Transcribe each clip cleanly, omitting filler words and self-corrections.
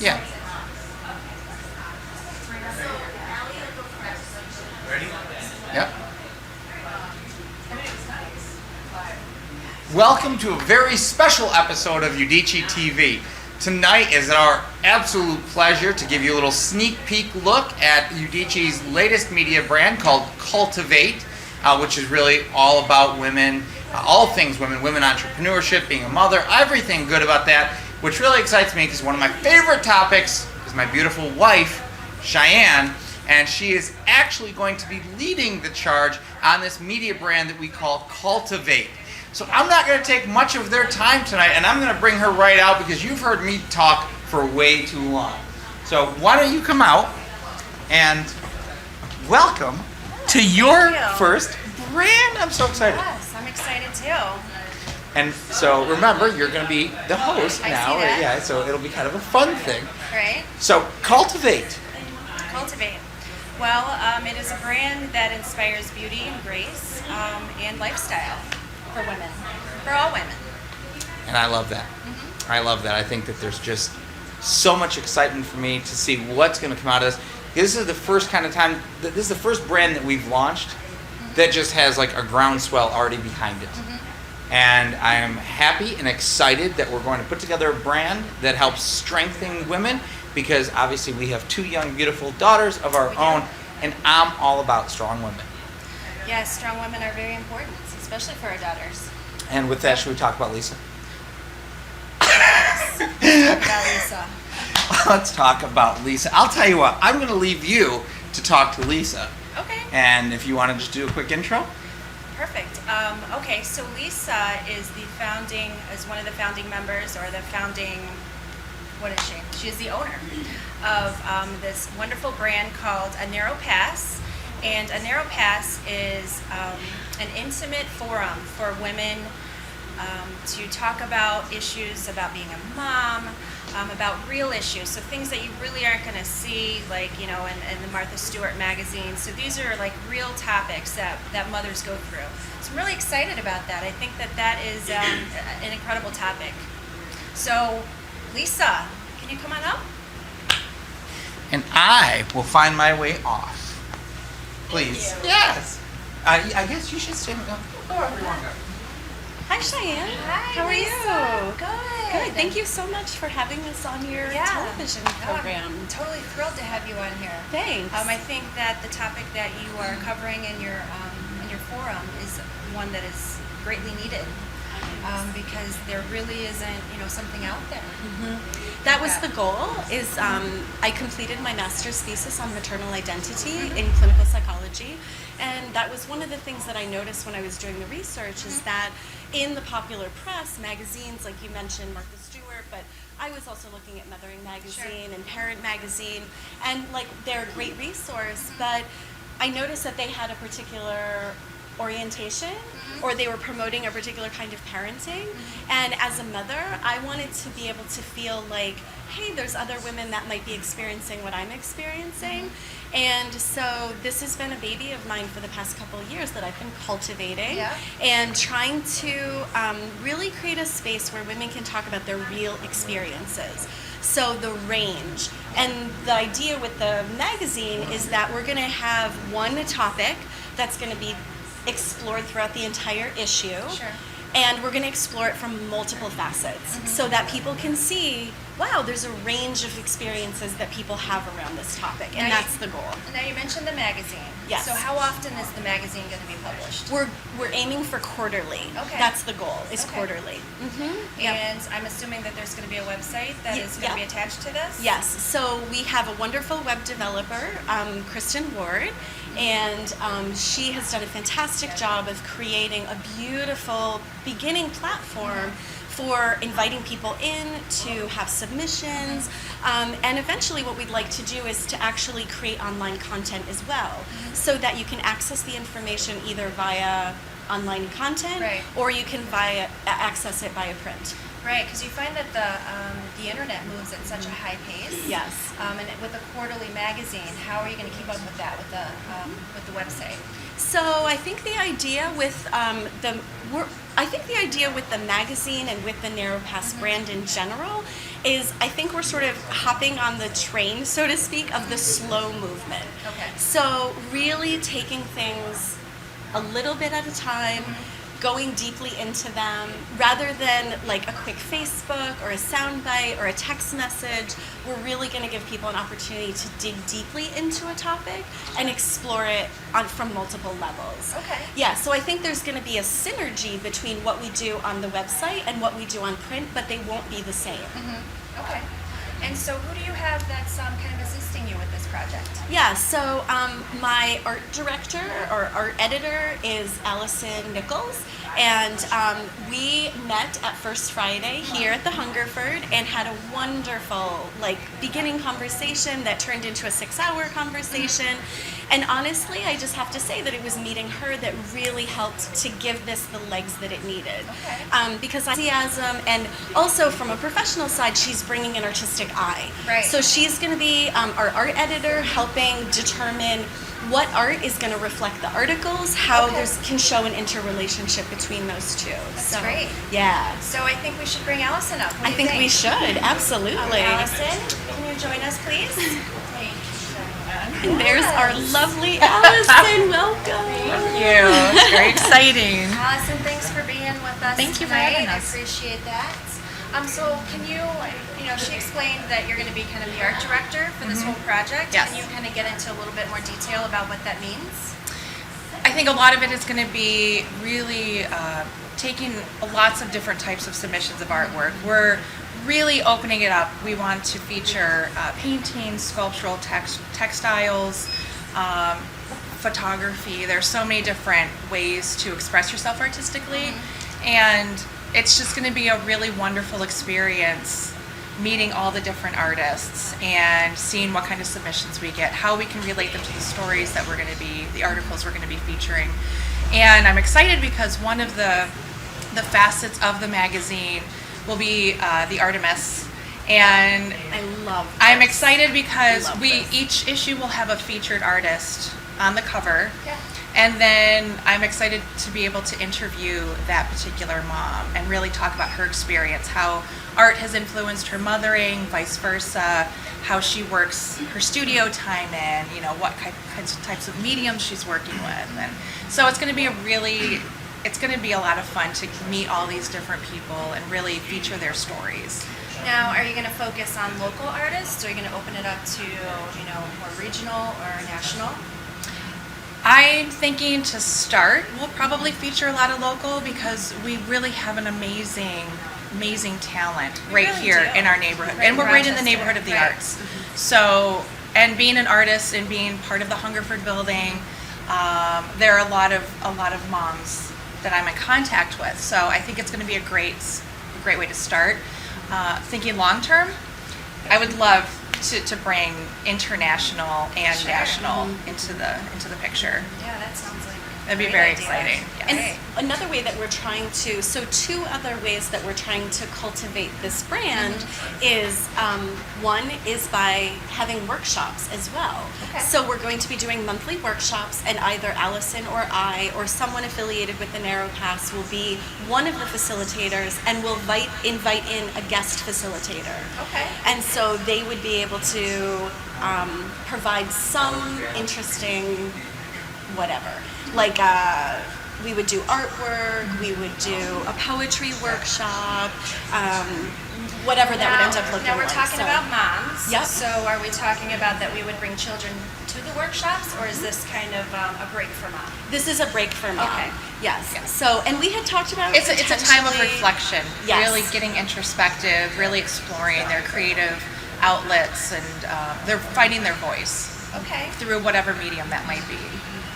Yeah. Ready? Yep. Welcome to a very special episode of Udicci.TV. Tonight is our absolute pleasure to give you a little sneak peek look at Udicci's latest media brand called Cultivate, which is really all about women, all things women, women entrepreneurship, being a mother, everything good about that, which really excites me because one of my favorite topics is my beautiful wife, Cheyenne, and she is actually going to be leading the charge on this media brand that we call Cultivate. So I'm not going to take much of their time tonight, and I'm going to bring her right out because you've heard me talk for way too long. So why don't you come out and welcome to your first brand. I'm so excited. Yes, I'm excited too. And so remember, you're going to be the host I now. see that. Yeah, so it'll be kind of a fun thing. Right? So Cultivate. Cultivate. Well, it is a brand that inspires beauty and grace and lifestyle for women, for all women. And I love that. Mm-hmm. I love that. I think that there's just so much excitement for me to see what's going to come out of this. This is the first kind of time, this is the first brand that we've launched that just has like a groundswell already behind it. Mm-hmm. And I am happy and excited that we're going to put together a brand that helps strengthen women, because obviously we have two young, beautiful daughters of our own, and I'm all about strong women. Yes, strong women are very important, especially for our daughters. And with that, should we talk about Lisa? Yes. Talk about Lisa. Let's talk about Lisa. I'll tell you what, I'm going to leave you to talk to Lisa. Okay. And if you want to just do a quick intro. Perfect. Okay, so Lisa is one of the founding members, or the founding, what is she? She is the owner of this wonderful brand called A Narrow Pass. And A Narrow Pass is an intimate forum for women to talk about issues about being a mom, about real issues, so things that you really aren't going to see, like, you know, in the Martha Stewart magazine. So these are like real topics that mothers go through. So I'm really excited about that. I think that is an incredible topic. So Lisa, can you come on up? And I will find my way off. Please. Thank you. Yes. I guess you should stand up. Go everyone go. Hi, Cheyenne. Hi, How are Lisa. you? Good. Good. Thank you so much for having us on your television program. I'm totally thrilled to have you on here. Thanks. I think that the topic that you are covering in your forum is one that is greatly needed, because there really isn't, something out there. Mm-hmm. That was the goal. I completed my master's thesis on maternal identity in clinical psychology, and that was one of the things that I noticed when I was doing the research, is that in the popular press, magazines, like you mentioned, Martha Stewart, but I was also looking at Mothering Magazine and Parent Magazine, and like they're a great resource, but I noticed that they had a particular orientation, or they were promoting a particular kind of parenting, and as a mother, I wanted to be able to feel like, hey, there's other women that might be experiencing what I'm experiencing. And so this has been a baby of mine for the past couple of years that I've been cultivating, and trying to really create a space where women can talk about their real experiences. So the range. And the idea with the magazine is that we're going to have one topic that's going to be explored throughout the entire issue. Sure. And we're going to explore it from multiple facets, so that people can see, wow, there's a range of experiences that people have around this topic, and that's the goal. Now you mentioned the magazine. Yes. So how often is the magazine going to be published? We're aiming for quarterly. Okay. That's the goal, is Okay. quarterly. Mm-hmm. And I'm assuming that there's going to be a website that is going to be attached to this? Yes, so we have a wonderful web developer, Kristen Ward, and she has done a fantastic job of creating a beautiful beginning platform for inviting people in to have submissions, and eventually what we'd like to do is to actually create online content as well, so that you can access the information either via online content, or you can access it via print. Right, because you find that the internet moves at such a high pace. Yes. And with a quarterly magazine, how are you going to keep up with that with the website? So I think the idea with the idea with the magazine and with the Narrow Pass brand in general is I think we're sort of hopping on the train, so to speak, of the slow movement. Okay. So really taking things a little bit at a time, going deeply into them, rather than like a quick Facebook or a soundbite or a text message. We're really going to give people an opportunity to dig deeply into a topic and explore it from multiple levels. Okay. Yeah, so I think there's going to be a synergy between what we do on the website and what we do on print, but they won't be the same. Okay. And so who do you have that's kind of assisting you with this project? Yeah, so my art director or art editor is Allison Nichols, and we met at First Friday here at the Hungerford and had a wonderful beginning conversation that turned into a 6-hour conversation. And honestly, I just have to say that it was meeting her that really helped to give this the legs that it needed. Okay. Because enthusiasm, and also from a professional side, she's bringing an artistic eye. Right. So she's going to be our art editor, helping determine what art is going to reflect the articles, how Okay. can show an interrelationship between those two. That's great. Yeah. So I think we should bring Allison up. What I do you think we should, absolutely. Allison, can you join us, please? And there's our lovely Allison. Welcome. Thank you. It's very exciting. Allison, thanks for being with us Thank you for tonight. having I us. appreciate that. So can you she explained that you're going to be kind of the art director for this whole project. Yes. Can you kind of get into a little bit more detail about what that means? I think a lot of it is going to be really taking lots of different types of submissions of artwork. We're really opening it up. We want to feature paintings, sculptural textiles, photography. There's so many different ways to express yourself artistically, and it's just going to be a really wonderful experience meeting all the different artists and seeing what kind of submissions we get, how we can relate them to the stories that the articles we're going to be featuring. And I'm excited because one of the facets of the magazine will be the Artemis. And I'm excited because each issue will have a featured artist on the cover. Yeah. And then I'm excited to be able to interview that particular mom and really talk about her experience, how art has influenced her mothering, vice versa, how she works her studio time in, what types of mediums she's working with. And so it's going to be a lot of fun to meet all these different people and really feature their stories. Now, are you going to focus on local artists, or are you going to open it up to, more regional or national? I'm thinking to start, we'll probably feature a lot of local because we really have an amazing talent right really here do. in our neighborhood. Right And we're in right in the Rochester. neighborhood of the Right. arts. So, and being an artist and being part of the Hungerford building, there are a lot of moms that I'm in contact with. So I think it's going to be a great way to start. Thinking long term, I would love to bring international and Sure. national into the picture. Yeah, that sounds like That'd be great very idea. exciting. And Yes. another way that we're trying to, so 2 other ways that we're trying to cultivate this brand is, one is by having workshops as well. Okay. So we're going to be doing monthly workshops, and either Allison or I or someone affiliated with the Narrow Pass will be one of the facilitators, and we'll invite in a guest facilitator. Okay. And so they would be able to provide some interesting whatever. We would do artwork, we would do a poetry workshop, whatever that would end up looking like. Now we're talking So- about moms. Yep. So are we talking about that we would bring children to the workshops, or is this kind of a break for mom? This is a break for mom. Okay. Yes. Yeah. So, and we had talked about It's a time of potentially- reflection, Yes. really getting introspective, really exploring their creative outlets, and they're finding their voice Okay. through whatever medium that might be.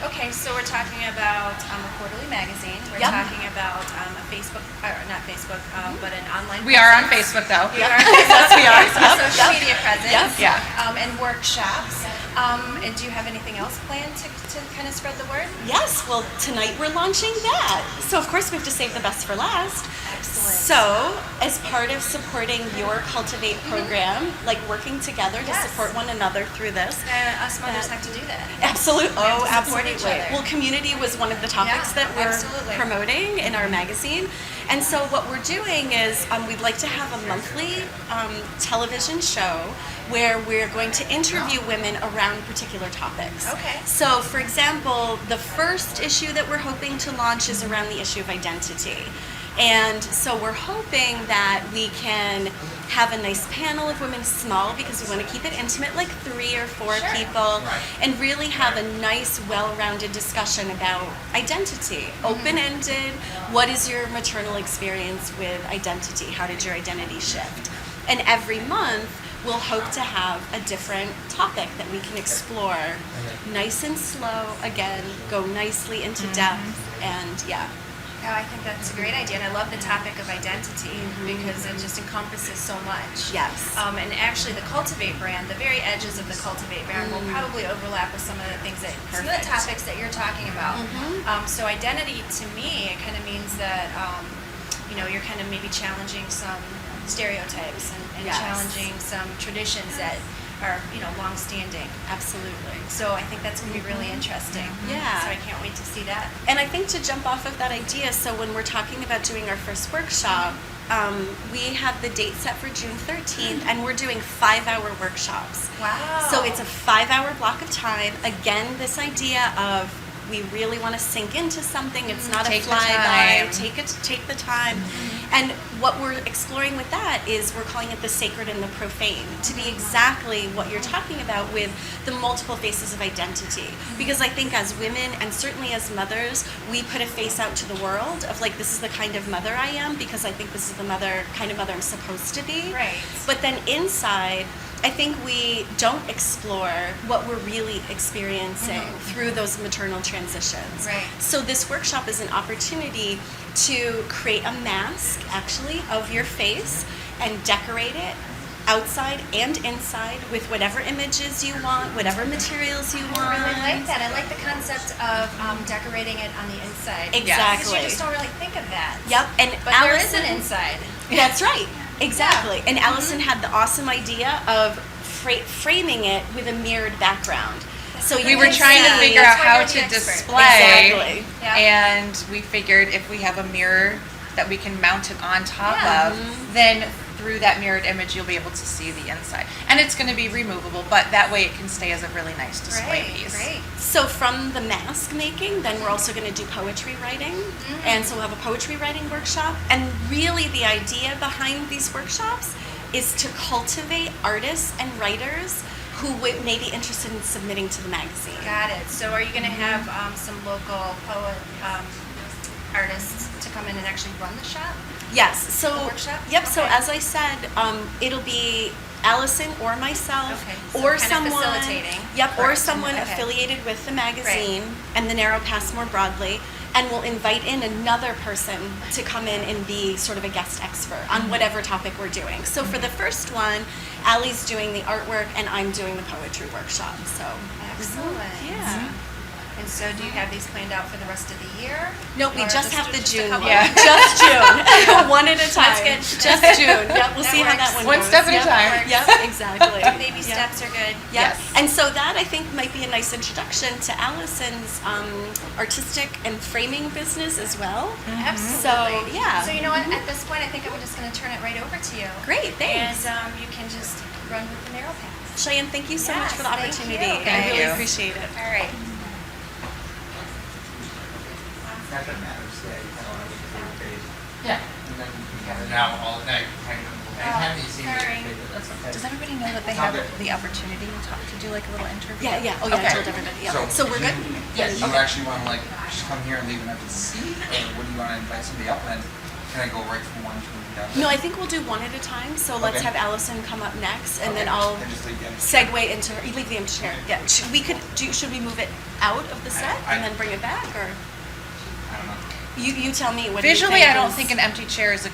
Okay, so we're talking about a quarterly magazine. We're Yep. talking about a Facebook, or not Facebook, but an online We are on presence. Facebook though. We are on Facebook. we are. A social Yep. media presence. Yep. Yeah. And workshops. And do you have anything else planned to kind of spread the word? Yes, well, tonight we're launching that. So, of course, we have to save the best for last. Excellent. So, as part of supporting your Cultivate program, like working together to Yes. support one another through this. Us mothers have to do that. Absolutely. We have Oh, to support each absolutely. other. Well, community was one of the topics Yeah, that we're absolutely. promoting in our magazine. And so what we're doing is we'd like to have a monthly television show where we're going to interview women around particular topics. Okay. So, for example, the first issue that we're hoping to launch is around the issue of identity. And so we're hoping that we can have a nice panel of women, small because we want to keep it intimate, like 3 or 4 Sure. people, Right. and really have a nice, well-rounded discussion about identity. Open-ended, what is your maternal experience with identity? How did your identity shift? And every month, we'll hope to have a different topic that we can explore nice and slow, again, go nicely into depth, and yeah. Oh, I think that's a great idea, and I love the topic of identity because it just encompasses so much. Yes. And actually, the Cultivate brand, the very edges of the Cultivate brand, will probably overlap with some of the things some of the topics that you're talking about. So identity, to me, it kind of means that you're kind of maybe challenging some stereotypes and Yes. challenging some traditions that are long-standing. Absolutely. So I think that's going to be really interesting. Yeah. So I can't wait to see that. And I think to jump off of that idea, so when we're talking about doing our first workshop, we have the date set for June 13th, and we're doing 5-hour workshops. Wow. So it's a 5-hour block of time. Again, this idea of we really want to sink into something. It's not Take a the flyby. time. Take the time. And what we're exploring with that is we're calling it the sacred and the profane, to be exactly what you're talking about with the multiple faces of identity. Because I think as women, and certainly as mothers, we put a face out to the world of like, this is the kind of mother I am, because I think this is the kind of mother I'm supposed to be. Right. But then inside, I think we don't explore what we're really experiencing through those maternal transitions. Right. So this workshop is an opportunity to create a mask, actually, of your face and decorate it outside and inside with whatever images you want, whatever materials you want. I really like that. I like the concept of decorating it on the inside. Exactly. Because you just don't really think of that. Yep. And But Allison, there is an inside. That's right. Exactly. And Allison had the awesome idea of framing it with a mirrored background. So We were trying to figure That's out why how you're the to expert. display, Exactly. Yeah. and we figured if we have a mirror that we can mount it on top Yeah. of, then through that mirrored image you'll be able to see the inside. And it's going to be removable, but that way it can stay as a really nice display piece. Great. So from the mask making, then we're also going to do poetry writing. And so we'll have a poetry writing workshop. And really the idea behind these workshops is to cultivate artists and writers who may be interested in submitting to the magazine. Got it. So are you going to have some local poet artists to come in and actually run the shop? Yes. So The workshop? Yep. So Okay. as I said, it'll be Allison or myself Okay, so or kind of someone. facilitating. Yep. Or Correct. someone Okay. affiliated with the magazine and the Narrow Pass more broadly. And we'll invite in another person to come in and be sort of a guest expert on whatever topic we're doing. So for the first one, Allie's doing the artwork and I'm doing the poetry workshop. So Excellent. yeah. And so do you have these planned out for the rest of the year? No, we Or just have the a June couple? one. Yeah. Just June. One at a time. That's good. Just June. Yep, we'll That see how works. that one One goes. step at a Yep. time. Yep, exactly. Baby Yep. steps are good. Yep. Yes. And so that I think might be a nice introduction to Allison's artistic and framing business as well. Absolutely. So, yeah. So you know what? At this point, I think I'm just going to turn it right over to you. Great, thanks. And you can just run with the narrow path. Cheyenne, thank you so much Yes, for the thank opportunity. you. I Thank really you. appreciate it. All right. Not that matters. Yeah, you kind of want to look at the page. Yeah. And then you can now all night hang them. Anytime you see me, sorry. that's okay. Does everybody know that they It's all have good. the opportunity to do like a little interview? Yeah, yeah. Oh, yeah, I Okay. told everybody. Yeah. So we're do good? you- Yeah. Do you actually want to like just come here and leave an empty seat, or would you want to invite somebody up and can I go right from one to the other? No, I think we'll do one at a time. So let's Okay. have Allison come up next, and then Okay. I'll And just leave the empty segue into her. You leave the empty chair. Yeah. Should we move it out of the set and then bring it back, or I don't know. you tell me what Visually, you think I don't is- think an empty chair is a.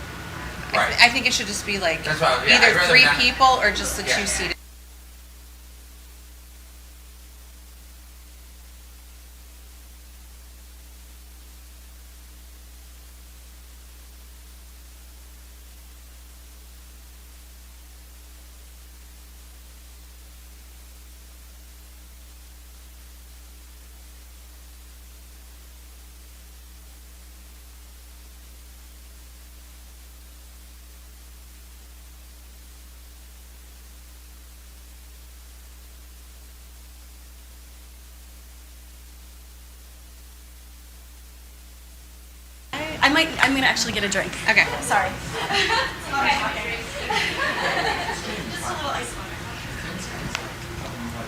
Right. I think it should just be like That's why- yeah, I'd either rather 3 not- people or just the Yeah. 2-seated. I'm gonna actually get a drink. Okay. Sorry. Okay. Just a little ice water.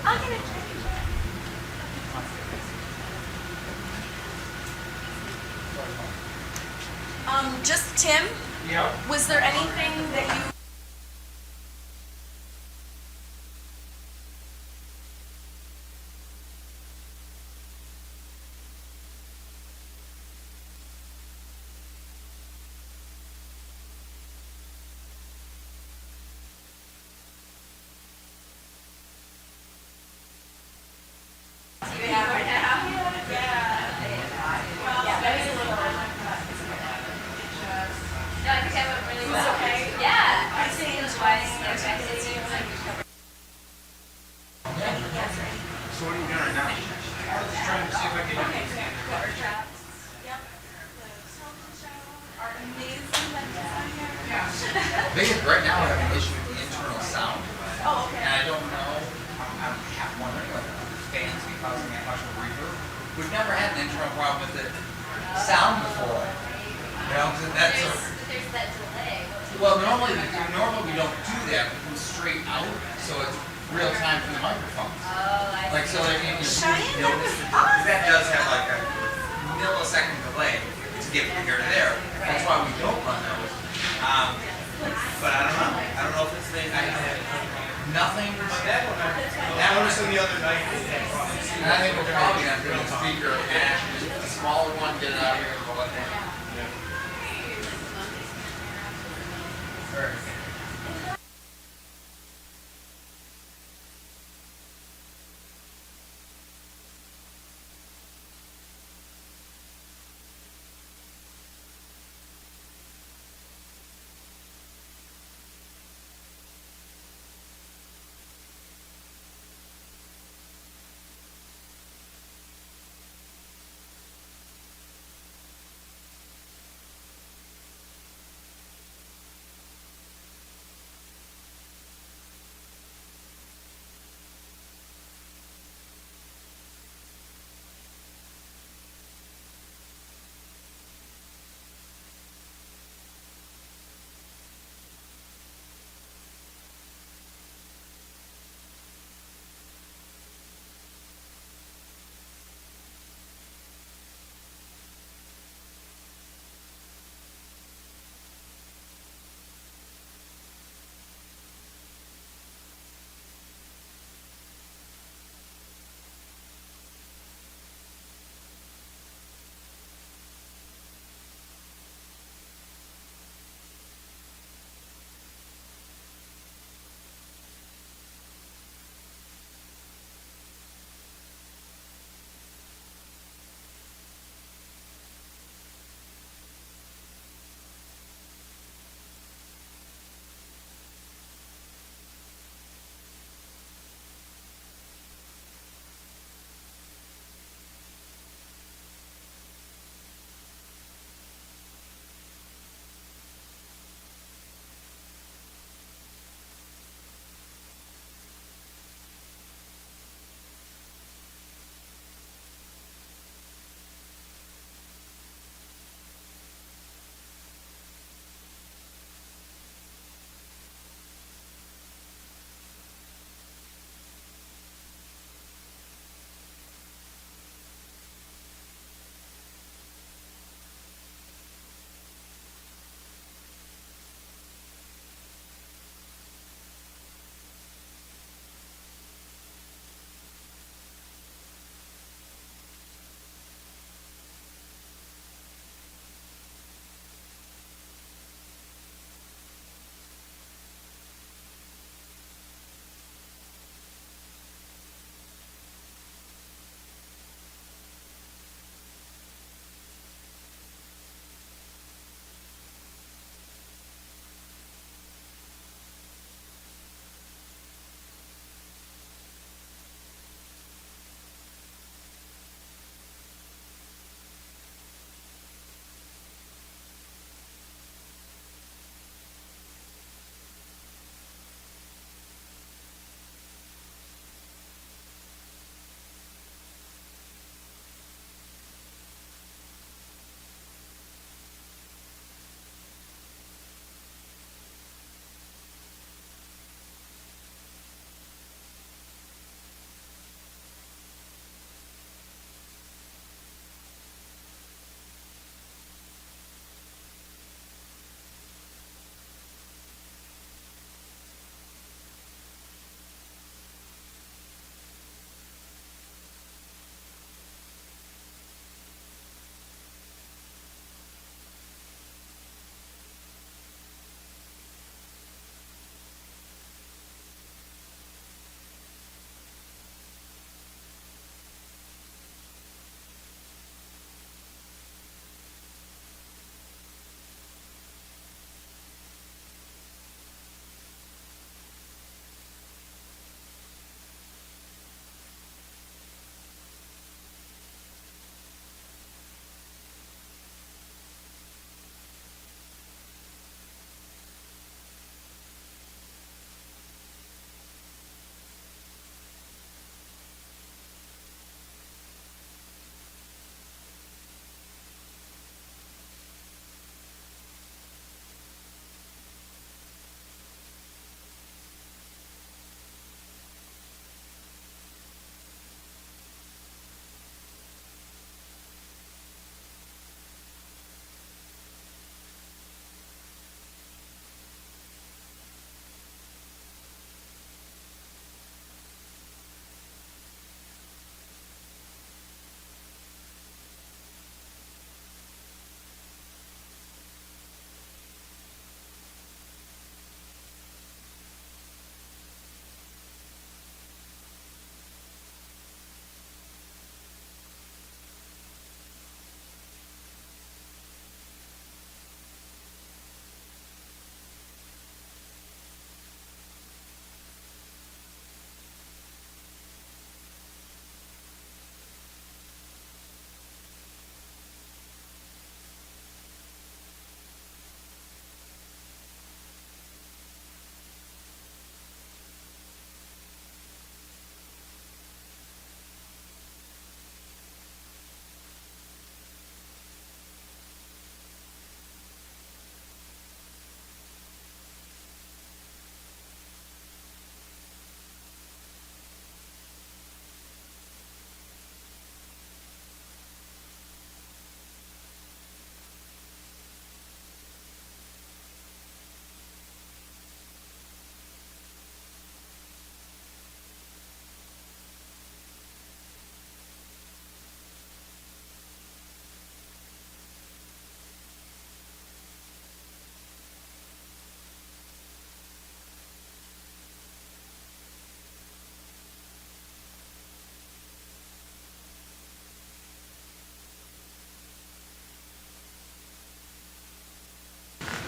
I'll get a drink. Just Tim. Yep. Was there anything that you? So what are you doing right now? Just trying to see if I can. They right now have an issue with the internal sound. Oh, okay. And I don't know. I'm half wondering whether fans be causing that much of a reverb. We've never had an internal problem with the sound before. You know, 'cause that's a. There's that delay. Well, normally we don't do that. We come straight out, so it's real time from the microphones. Like so, like you Cheyenne, that was that does have like a millisecond delay to get from here to there. That's why we don't run those. But I don't know. I don't know if it's nothing. That one was the other night. And I think we're probably gonna put a speaker and actually just a smaller one, get it out here and roll it down. Perfect.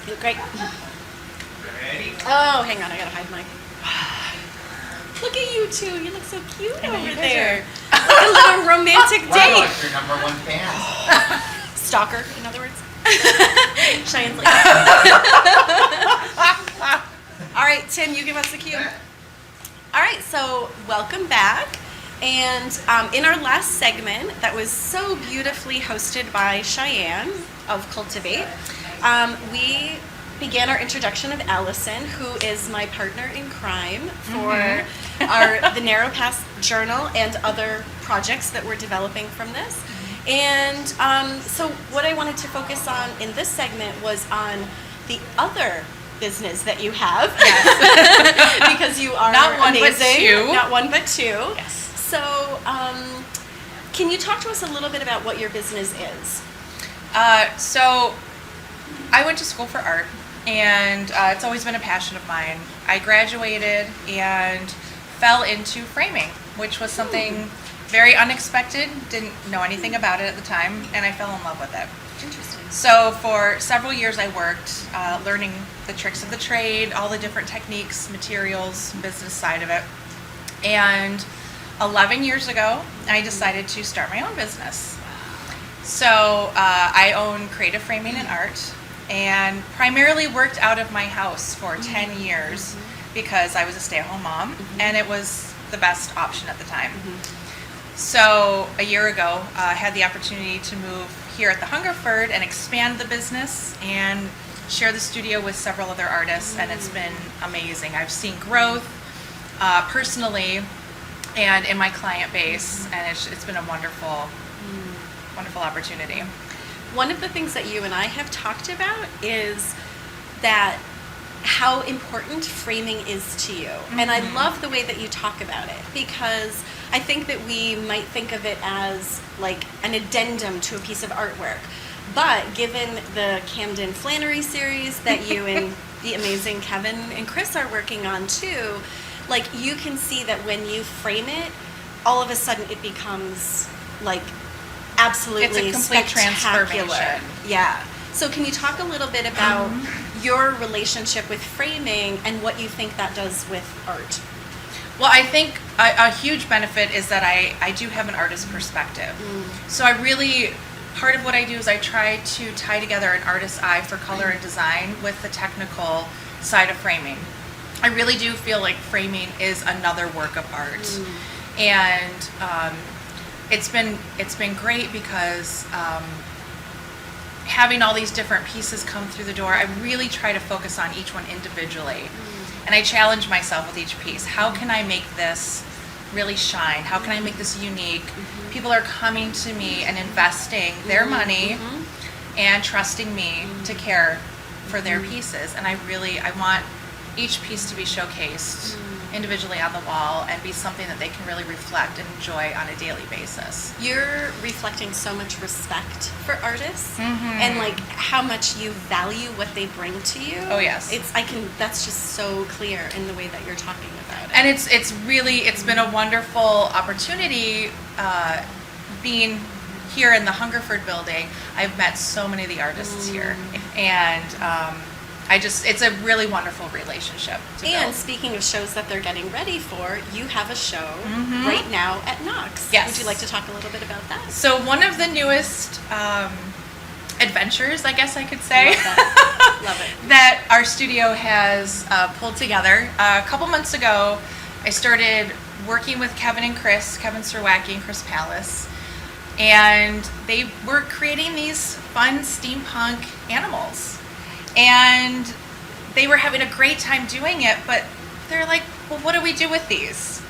You look great. Ready? Oh, hang on, I gotta hide my. Look at you two. You look so cute over there. Like a little romantic Well, I know date. it's your number one fan. Stalker, in other words. Cheyenne's like. All right, Tim, you give us the cue. All right, so welcome back. And in our last segment, that was so beautifully hosted by Cheyenne of Cultivate, we began our introduction of Allison, who is my partner in crime for the Narrow Path Journal and other projects that we're developing from this. And so what I wanted to focus on in this segment was on the other business that you have. Yes. Because you are Not one, amazing. but two. Not one, but two. Yes. So can you talk to us a little bit about what your business is? So I went to school for art, and it's always been a passion of mine. I graduated and fell into framing, which was something very unexpected. Didn't know anything about it at the time, and I fell in love with it. Interesting. So for several years I worked learning the tricks of the trade, all the different techniques, materials, business side of it. And 11 years ago, I decided to start my own business. So I own creative framing and art, and primarily worked out of my house for 10 years because I was a stay-at-home mom, and it was the best option at the time. So a year ago, I had the opportunity to move here at the Hungerford and expand the business and share the studio with several other artists, and it's been amazing. I've seen growth personally and in my client base, and it's been a wonderful, wonderful opportunity. One of the things that you and I have talked about is that how important framing is to you. And I love the way that you talk about it, because I think that we might think of it as like an addendum to a piece of artwork. But given the Camden Flannery series that you and the amazing Kevin and Chris are working on too, like you can see that when you frame it, all of a sudden it becomes like absolutely It's a complete spectacular. transformation. Yeah. So can you talk a little bit about your relationship with framing and what you think that does with art? Well, I think a huge benefit is that I do have an artist perspective. So I really, part of what I do is I try to tie together an artist's eye for color and design with the technical side of framing. I really do feel like framing is another work of art. And it's been great because having all these different pieces come through the door, I really try to focus on each one individually. And I challenge myself with each piece. How can I make this really shine? How can I make this unique? People are coming to me and investing their money and trusting me to care for their pieces. And I want each piece to be showcased individually on the wall and be something that they can really reflect and enjoy on a daily basis. You're reflecting so much respect for artists and like how much you value what they bring to you. Oh, yes. That's just so clear in the way that you're talking about it. And it's been a wonderful opportunity being here in the Hungerford building. I've met so many of the artists here, and it's a really wonderful relationship to And build. speaking of shows that they're getting ready for, you have a show right now at Knox. Yes. Would you like to talk a little bit about that? So one of the newest adventures, I guess I could say, Love it. that our studio has pulled together. A couple months ago, I started working with Kevin Serwacki and Chris Pallas, and they were creating these fun steampunk animals. And they were having a great time doing it, but they're like, well, what do we do with these?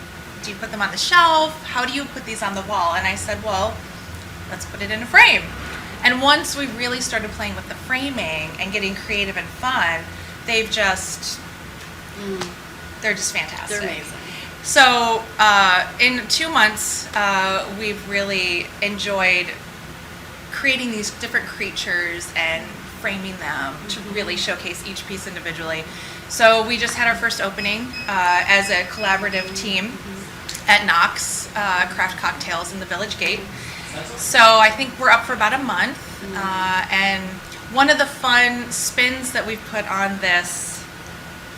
Do you put them on the shelf? How do you put these on the wall? And I said, well, let's put it in a frame. And once we really started playing with the framing and getting creative and fun, they're just fantastic. They're amazing. So in 2 months, we've really enjoyed creating these different creatures and framing them to really showcase each piece individually. So we just had our first opening as a collaborative team at Knox Craft Cocktails in the Village Gate. So I think we're up for about a month, and one of the fun spins that we've put on this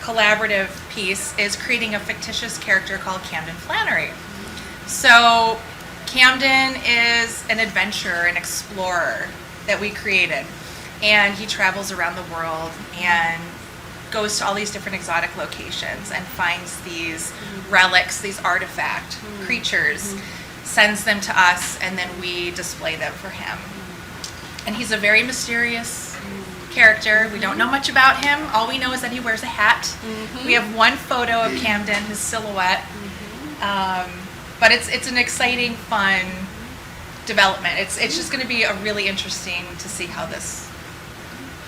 collaborative piece is creating a fictitious character called Camden Flannery. So Camden is an adventurer, an explorer that we created, and he travels around the world and goes to all these different exotic locations and finds these relics, these artifact creatures, sends them to us, and then we display them for him. And he's a very mysterious character. We don't know much about him. All we know is that he wears a hat. We have one photo of Camden, his silhouette. But it's an exciting, fun development. It's just going to be a really interesting to see how this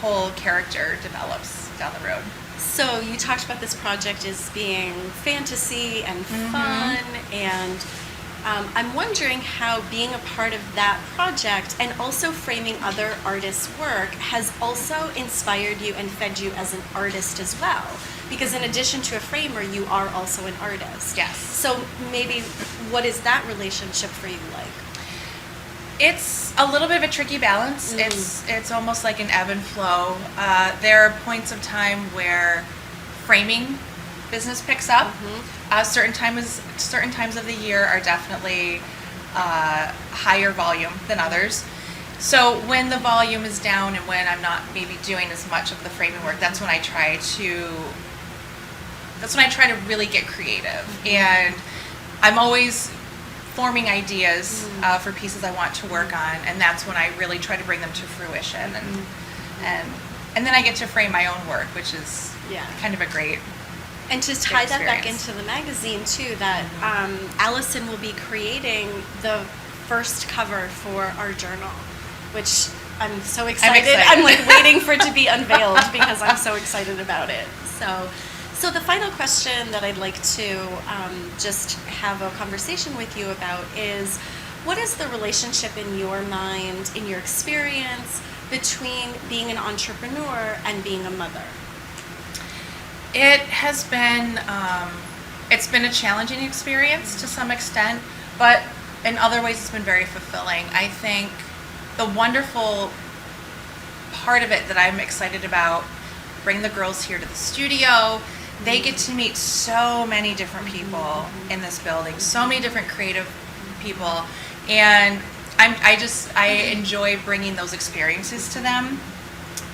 whole character develops down the road. So you talked about this project as being fantasy and fun, and I'm wondering how being a part of that project and also framing other artists' work has also inspired you and fed you as an artist as well. Because in addition to a framer, you are also an artist. Yes. So maybe what is that relationship for you like? It's a little bit of a tricky balance. It's almost like an ebb and flow. There are points of time where framing business picks up. Certain times of the year are definitely higher volume than others. So when the volume is down and when I'm not maybe doing as much of the framing work, that's when I try to really get creative. And I'm always forming ideas for pieces I want to work on, and that's when I really try to bring them to fruition. And then I get to frame my own work, which is kind of a great. And to tie that back into the magazine too, that Allison will be creating the first cover for our journal, which I'm so excited. I'm like waiting for it to be unveiled because I'm so excited about it. So the final question that I'd like to just have a conversation with you about is, what is the relationship in your mind, in your experience, between being an entrepreneur and being a mother? It has been, it's been a challenging experience to some extent, but in other ways it's been very fulfilling. I think the wonderful part of it that I'm excited about, bring the girls here to the studio. They get to meet so many different people in this building, so many different creative people, and I enjoy bringing those experiences to them.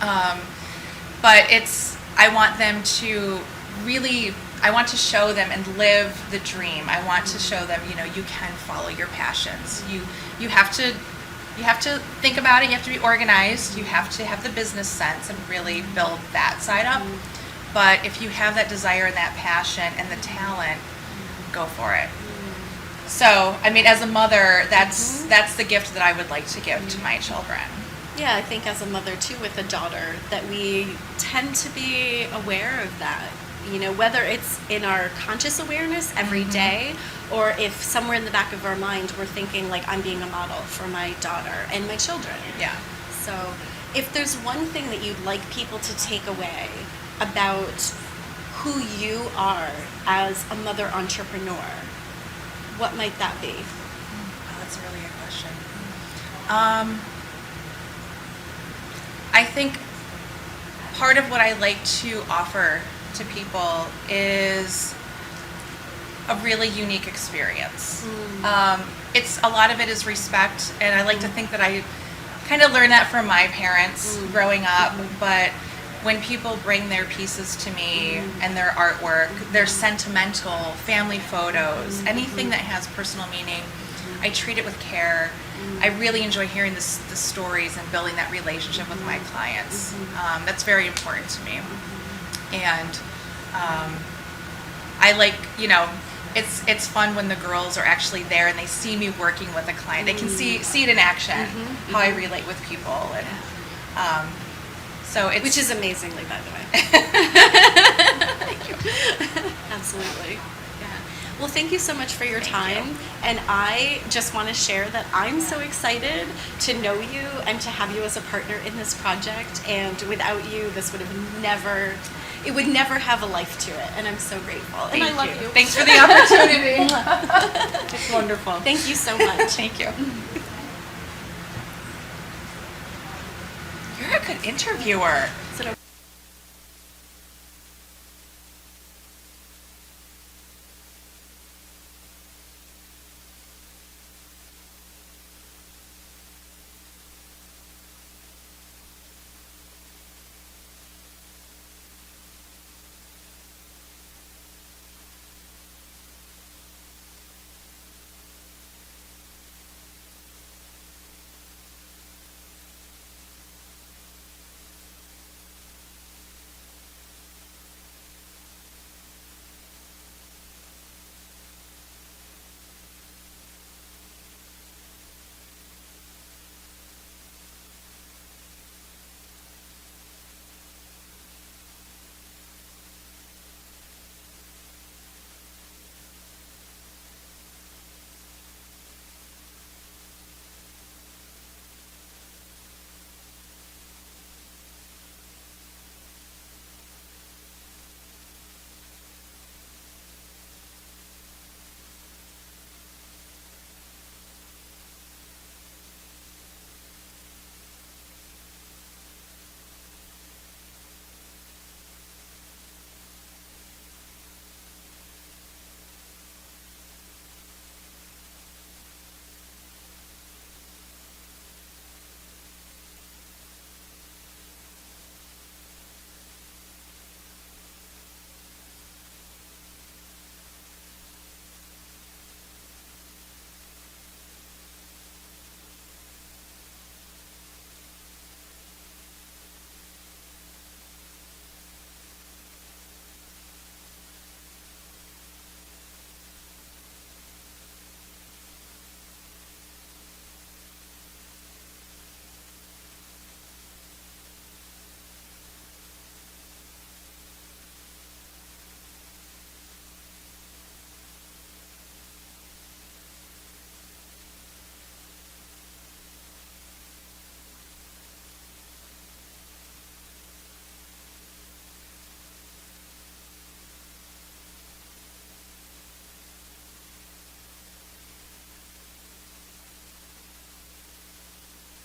But I want them to really, I want to show them and live the dream. I want to show them, you can follow your passions. You have to think about it. You have to be organized. You have to have the business sense and really build that side up. But if you have that desire and that passion and the talent, go for it. So, I mean, as a mother, that's the gift that I would like to give to my children. Yeah, I think as a mother too with a daughter that we tend to be aware of that. Whether it's in our conscious awareness every day, or if somewhere in the back of our mind we're thinking like, I'm being a model for my daughter and my children. Yeah. So if there's one thing that you'd like people to take away about who you are as a mother entrepreneur, what might that be? Oh, that's a really good question. I think part of what I like to offer to people is a really unique experience. It's a lot of it is respect, and I like to think that I kind of learned that from my parents growing up. But when people bring their pieces to me and their artwork, their sentimental family photos, anything that has personal meaning, I treat it with care. I really enjoy hearing the stories and building that relationship with my clients. That's very important to me. And I like, it's fun when the girls are actually there and they see me working with a client. They can see it in action, how I relate with people. And so it's... Which is amazingly, by the way. Thank you. Absolutely. Well, thank you so much for your time. And I just want to share that I'm so excited to know you and to have you as a partner in this project. And without you, this would have never, it would never have a life to it. And I'm so grateful. And I love you. Thanks for the opportunity. It's wonderful. Thank you so much. Thank you. You're a good an interviewer.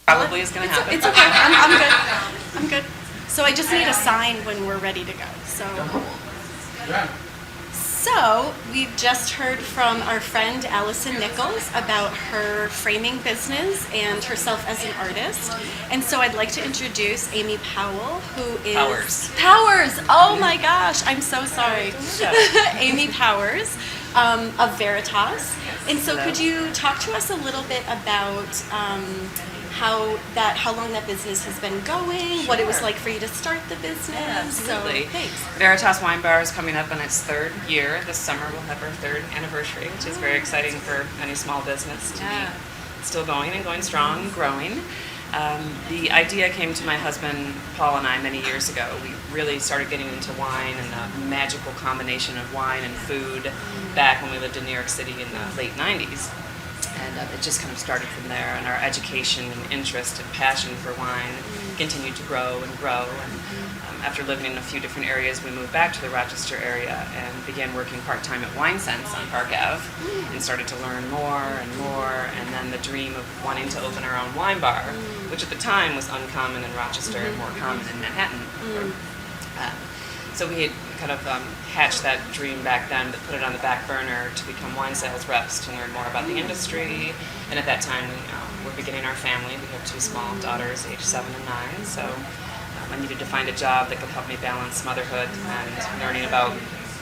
Probably is going to happen. It's okay. I'm good. I'm good. So I just need a sign when we're ready to go. So we've just heard from our friend Allison Nichols about her framing business and herself as an artist. And so I'd like to introduce Amy Powell, who is Powers. Oh my gosh, I'm so sorry. Amy Powers of Veritas. And so could you talk to us a little bit about how long that business has been going, what it was like for you to start the business? Yeah, absolutely. So, thanks. Veritas Wine Bar is coming up on its third year. This summer we'll have our third anniversary, which is very exciting for any small business to be still going and going strong and growing. The idea came to my husband Paul and I many years ago. We really started getting into wine and the magical combination of wine and food back when we lived in New York City in the late 90s. And it just kind of started from there, and our education and interest and passion for wine continued to grow and grow. And after living in a few different areas, we moved back to the Rochester area and began working part-time at Wine Sense on Park Ave, and started to learn more and more. And then the dream of wanting to open our own wine bar, which at the time was uncommon in Rochester and more common in Manhattan. So we had kind of hatched that dream back then, but put it on the back burner to become wine sales reps to learn more about the industry. And at that time, we were beginning our family. We have two small daughters, age 7 and 9. So I needed to find a job that could help me balance motherhood and learning about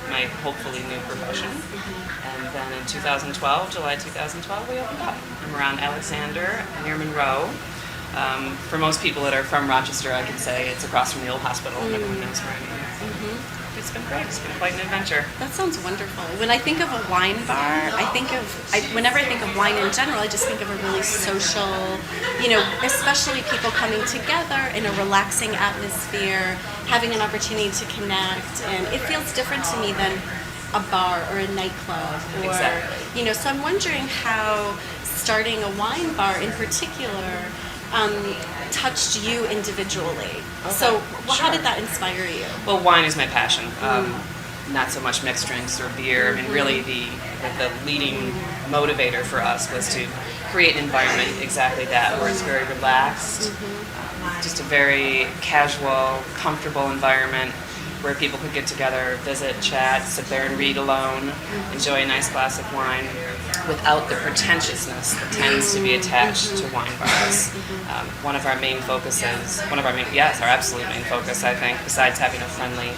my hopefully new profession. And then in 2012, July 2012, we opened up. I'm around Alexander, near Monroe. For most people that are from Rochester, I can say it's across from the old hospital. Everyone knows where I mean. It's been great. It's been quite an adventure. That sounds wonderful. When I think of a wine bar, whenever I think of wine in general, I just think of a really social, especially people coming together in a relaxing atmosphere, having an opportunity to connect, and it feels different to me than a bar or a nightclub. Or, exactly. So I'm wondering how starting a wine bar in particular touched you individually. Okay. So how did that inspire you? Well, wine is my passion. Not so much mixed drinks or beer. I mean, really the leading motivator for us was to create an environment exactly that, where it's very relaxed. just a very casual, comfortable environment where people could get together, visit, chat, sit there and read alone, enjoy a nice glass of wine without the pretentiousness that tends to be attached to wine bars. One of our main focuses, our absolute main focus, I think, besides having a friendly,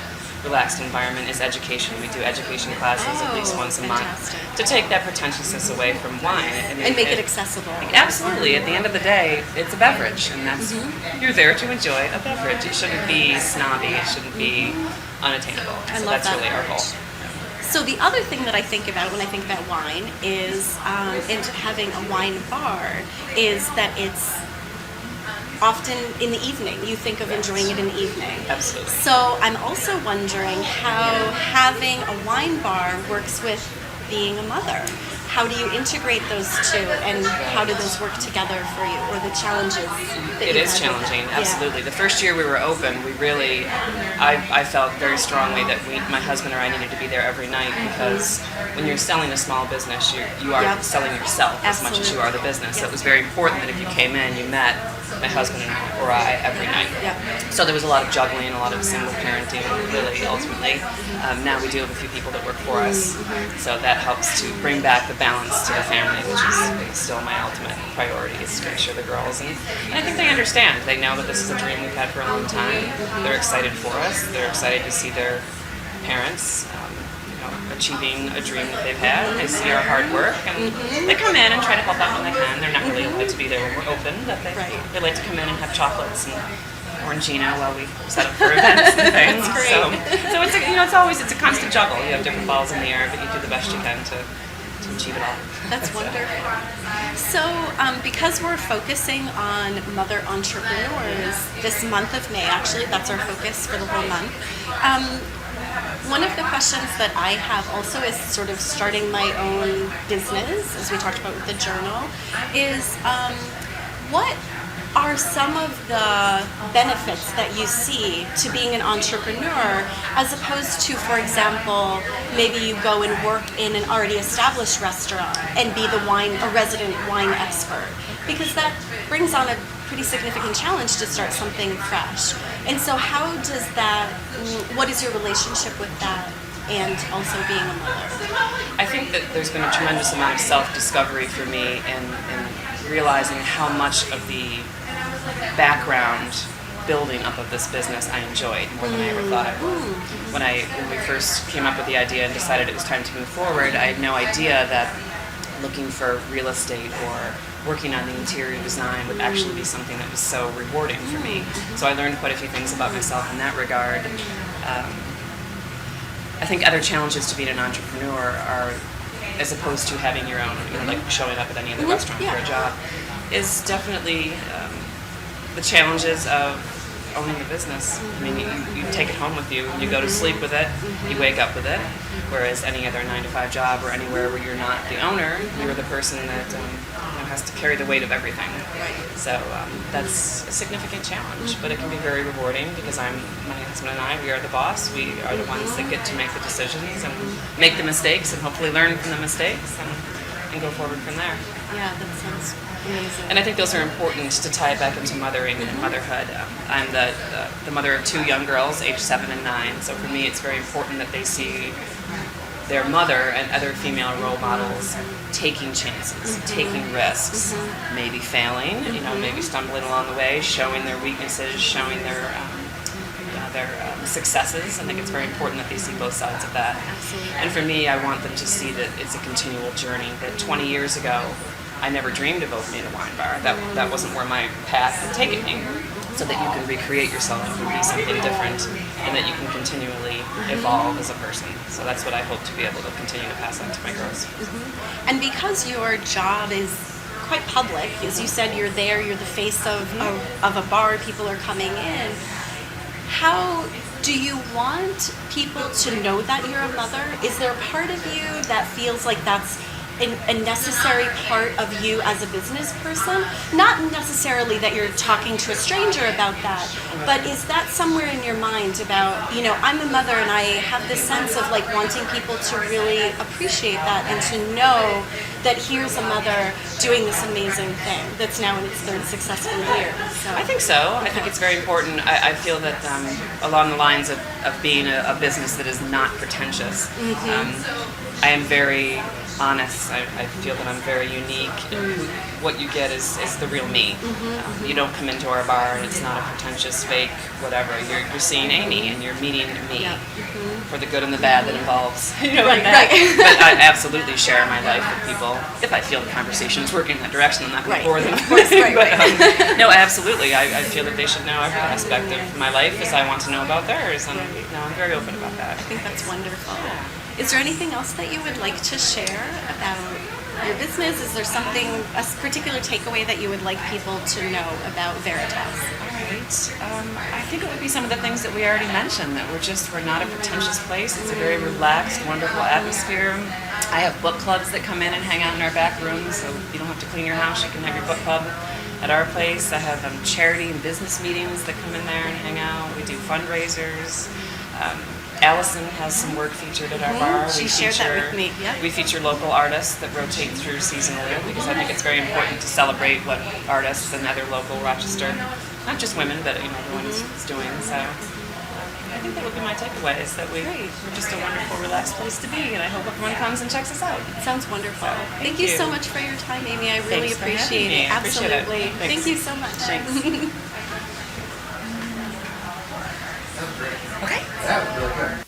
relaxed environment, is education. We do education classes at least once a month to take that pretentiousness away from wine And make it accessible. Absolutely. At the end of the day, it's a beverage, and that's you're there to enjoy a beverage. It shouldn't be snobby. It shouldn't be unattainable. I So love that's that really our approach. goal. So the other thing that I think about when I think about wine is, and having a wine bar, is that it's often in the evening. You think of enjoying it in the evening. Absolutely. So I'm also wondering how having a wine bar works with being a mother. How do you integrate those two, and how do those work together for you, or the challenges that It you is had with challenging, it? absolutely. The first year we were open, we really, I felt very strongly that my husband or I needed to be there every night, because when you're selling a small business, you are Yep. selling yourself as much as you are the business. So it was very important that if you came in, you met my husband or I every night. Yep. So there was a lot of juggling, a lot of single parenting, really, ultimately. Now we do have a few people that work for us, so that helps to bring back the balance to the family, which is still my ultimate priority, is to make sure the girls, and I think they understand. They know that this is a dream we've had for a long time. They're excited for us. They're excited to see their parents achieving a dream that they've had. They see our hard work, and they come in and try to help out when they can. They're not really allowed to be there when we're open, but they like to come in and have chocolates and orangina while we set up for events and things. That's great. So it's a constant juggle. You have different balls in the air, but you do the best you can to achieve it all. That's wonderful. So, because we're focusing on mother entrepreneurs this month of May, actually, that's our focus for the whole month. One of the questions that I have also is sort of starting my own business, as we talked about with the journal, is what are some of the benefits that you see to being an entrepreneur, as opposed to, for example, maybe you go and work in an already established restaurant and be a resident wine expert, because that brings on a pretty significant challenge to start something fresh. And so what is your relationship with that, and also being a mother? I think that there's been a tremendous amount of self-discovery for me in realizing how much of the background building up of this business I enjoyed more than I ever thought I would. When we first came up with the idea and decided it was time to move forward, I had no idea that looking for real estate or working on the interior design would actually be something that was so rewarding for me. So I learned quite a few things about myself in that regard. I think other challenges to being an entrepreneur are, as opposed to having your own, like showing up at any other restaurant for a job, is definitely the challenges of owning a business. I mean, you take it home with you, you go to sleep with it, you wake up with it, whereas any other 9-to-5 job or anywhere where you're not the owner, you're the person that has to carry the weight of everything. So that's a significant challenge, but it can be very rewarding, because my husband and I, we are the boss. We are the ones that get to make the decisions and make the mistakes and hopefully learn from the mistakes and go forward from there. Yeah, that sounds amazing. And I think those are important to tie it back into mothering and motherhood. I'm the mother of 2 young girls, aged 7 and 9, so for me it's very important that they see their mother and other female role models taking chances, taking risks, maybe failing, maybe stumbling along the way, showing their weaknesses, showing their successes. I think it's very important that they see both sides of that. Absolutely. And for me, I want them to see that it's a continual journey, that 20 years ago, I never dreamed of opening a wine bar. That wasn't where my path had taken me. So that you can recreate yourself, you can be something different, and that you can continually evolve as a person. So that's what I hope to be able to continue to pass on to my girls. And because your job is quite public, as you said, you're there, you're the face of a bar, people are coming in. How do you want people to know that you're a mother? Is there a part of you that feels like that's a necessary part of you as a business person? Not necessarily that you're talking to a stranger about that, but is that somewhere in your mind about, I'm a mother and I have this sense of like wanting people to really appreciate that and to know that here's a mother doing this amazing thing that's now in its third successful year. So I think so. I think it's very important. I feel that along the lines of being a business that is not pretentious, I am very honest. I feel that I'm very unique. What you get is the real me. You don't come into our bar and it's not a pretentious, fake, whatever. You're seeing Amy and you're meeting me for the good and the bad that involves Right. But I absolutely share my life with people. If I feel the conversation is working in that direction, I'm not going to bore them. Of course, right. No, absolutely. I feel that they should know every aspect of my life as I want to know about theirs, and I'm very open about that. I think that's wonderful. Is there anything else that you would like to share about your business? Is there something, a particular takeaway that you would like people to know about Veritas? All right. I think it would be some of the things that we already mentioned, that we're not a pretentious place. It's a very relaxed, wonderful atmosphere. I have book clubs that come in and hang out in our back rooms, so you don't have to clean your house. You can have your book club at our place. I have charity and business meetings that come in there and hang out. We do fundraisers. Allison has some work featured at our bar. She shared that with me. Yep. We feature local artists that rotate through seasonally because I think it's very important to celebrate what artists and other local Rochester, not just women, but everyone is doing. So I think that would be my takeaway, is that we're just a wonderful, relaxed place to be, and I hope everyone comes and checks us out. Sounds wonderful. Thank you so much for your time, Amy. I really Thanks for having appreciate me. it. I appreciate it. Absolutely. Thanks. Thank you so much. Thanks. Okay. That was really good.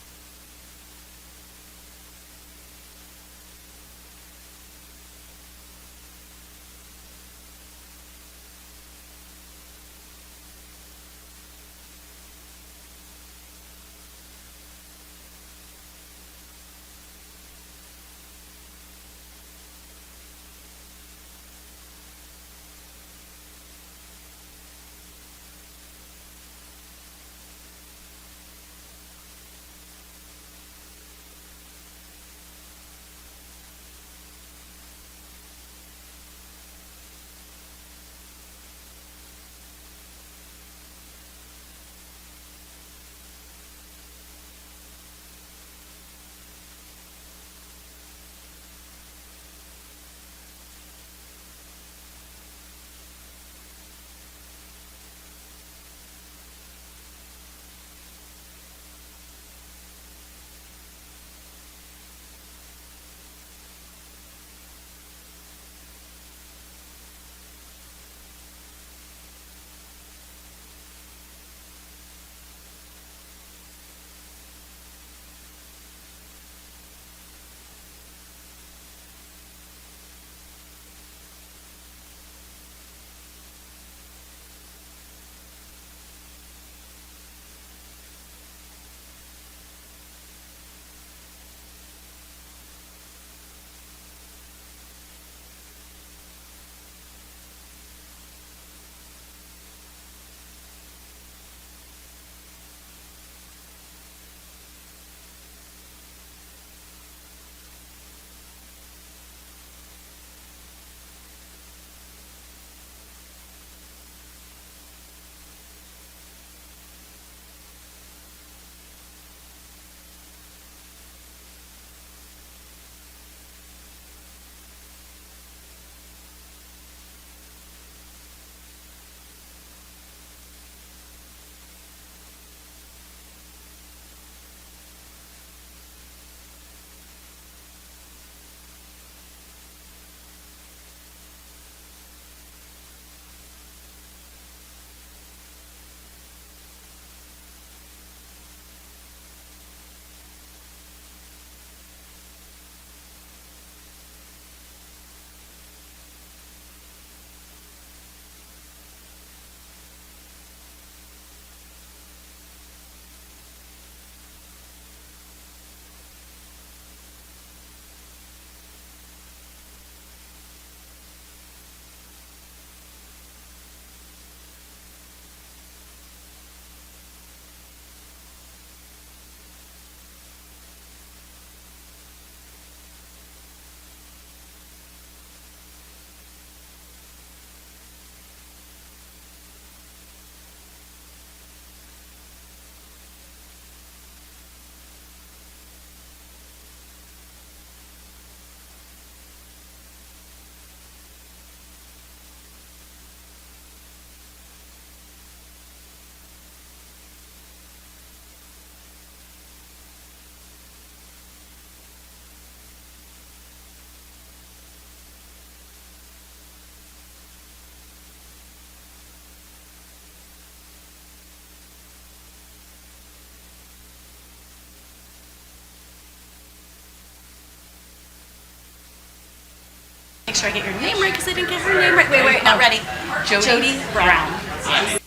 Make sure I get your name right because I didn't get her name right. Wait, not ready. Jody Brown. Yes.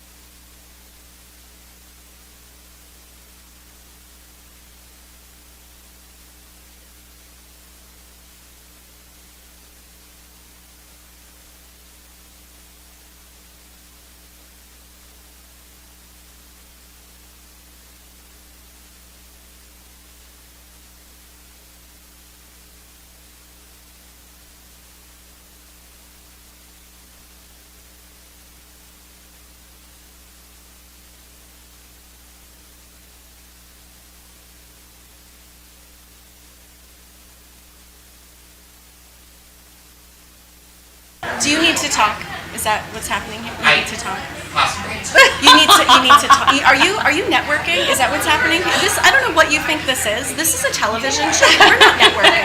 Do you need to talk? Is that what's happening here? You need to talk. Possibly. You need to talk. Are you networking? Is that what's happening? I don't know what you think this is. This is a television show. We're not networking.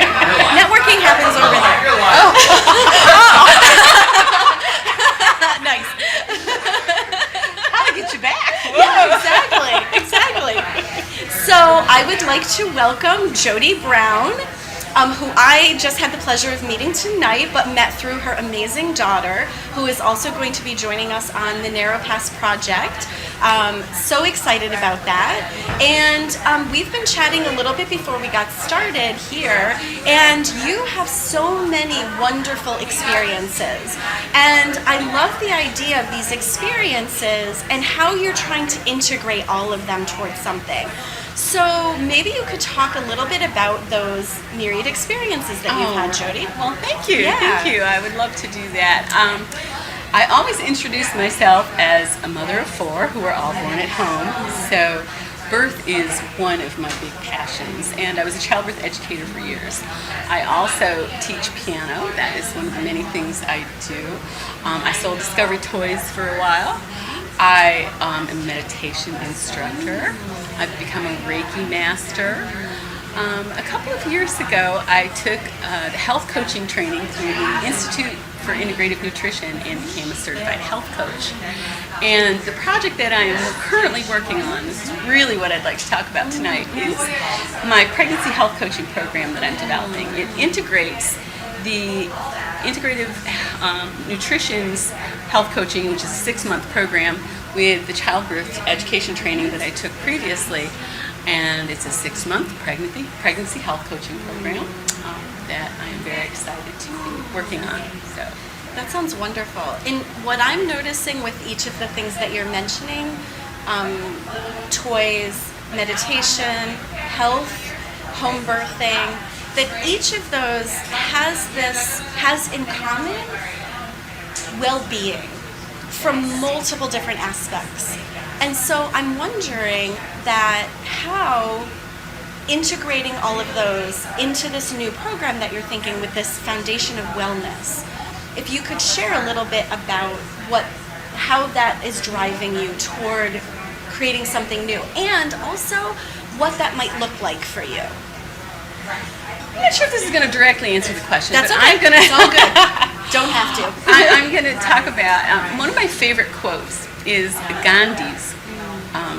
Networking happens over there. You're live. Oh. Nice. How to get you back? Yeah, exactly. So I would like to welcome Jody Brown, who I just had the pleasure of meeting tonight, but met through her amazing daughter, who is also going to be joining us on the Narrow Pass project. So excited about that. And we've been chatting a little bit before we got started here, and you have so many wonderful experiences. And I love the idea of these experiences and how you're trying to integrate all of them towards something. So maybe you could talk a little bit about those myriad experiences that you've had, Jody. Well, thank you. Yeah. Thank you. I would love to do that. I always introduce myself as a mother of 4 who are all born at home. So birth is one of my big passions, and I was a childbirth educator for years. I also teach piano. That is one of the many things I do. I sold Discovery Toys for a while. I am a meditation instructor. I've become a Reiki master. A couple of years ago, I took the health coaching training through the Institute for Integrative Nutrition and became a certified health coach. And the project that I am currently working on, this is really what I'd like to talk about tonight, is my pregnancy health coaching program that I'm developing. It integrates the integrative nutrition's health coaching, which is a 6-month program, with the childbirth education training that I took previously. And it's a 6-month pregnancy health coaching program that I am very excited to be working on. So That sounds wonderful. And what I'm noticing with each of the things that you're mentioning, toys, meditation, health, home birthing, that each of those has in common well-being from multiple different aspects. And so I'm wondering that how integrating all of those into this new program that you're thinking with this foundation of wellness, if you could share a little bit about how that is driving you toward creating something new, and also what that might look like for you. I'm not sure if this is going to directly answer the question. That's but okay. I'm going to. It's all good. Don't have to. I'm going to talk about one of my favorite quotes is Gandhi's.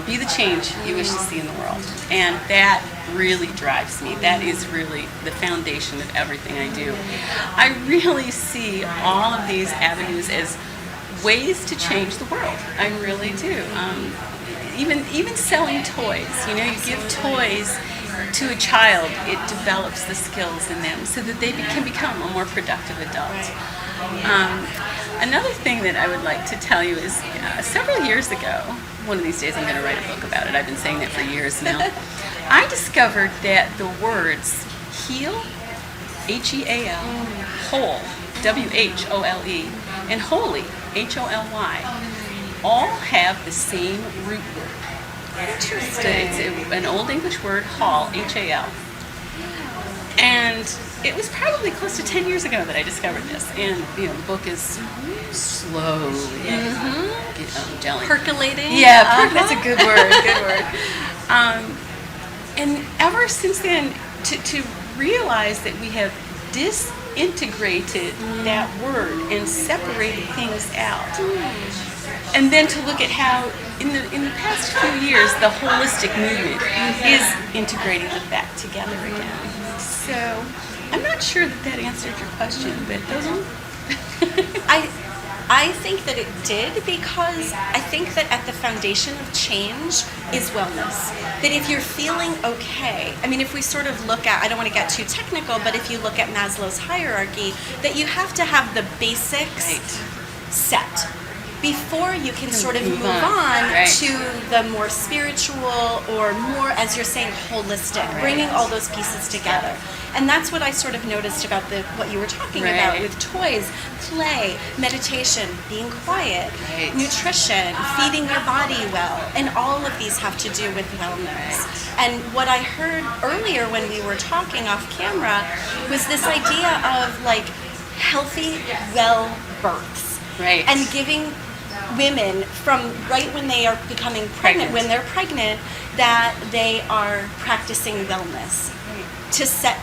Be the change you wish to see in the world. And that really drives me. That is really the foundation of everything I do. I really see all of these avenues as ways to change the world. I really do. Even selling toys. You know, you give toys to a child, it develops the skills in them so that they can become a more productive adult. Another thing that I would like to tell you is several years ago, one of these days I'm going to write a book about it. I've been saying that for years now. I discovered that the words heal, H-E-A-L, whole, W-H-O-L-E, and holy, H-O-L-Y, all have the same root word. Interesting. It's an Old English word, hall, H-A-L. And it was probably close to 10 years ago that I discovered this. And, the book is slowly gelling. Percolating? Yeah, that's a good word, and ever since then, to realize that we have disintegrated that word and separated things out. And then to look at how, in the past few years, the holistic movement is integrating them back together again. So I'm not sure that answered your question, but those are... I think that it did, because I think that at the foundation of change is wellness. That if you're feeling okay, I mean, if we sort of look at, I don't want to get too technical, but if you look at Maslow's hierarchy, that you have to have the basics set before you can sort of move on to the more spiritual or more, as you're saying, holistic, bringing all those pieces together. And that's what I sort of noticed about what you were talking about with toys, play, meditation, being quiet, nutrition, feeding your body well, and all of these have to do with wellness. And what I heard earlier when we were talking off camera was this idea of like healthy, well births. And giving women from right when they are becoming pregnant, when they're pregnant, that they are practicing wellness to set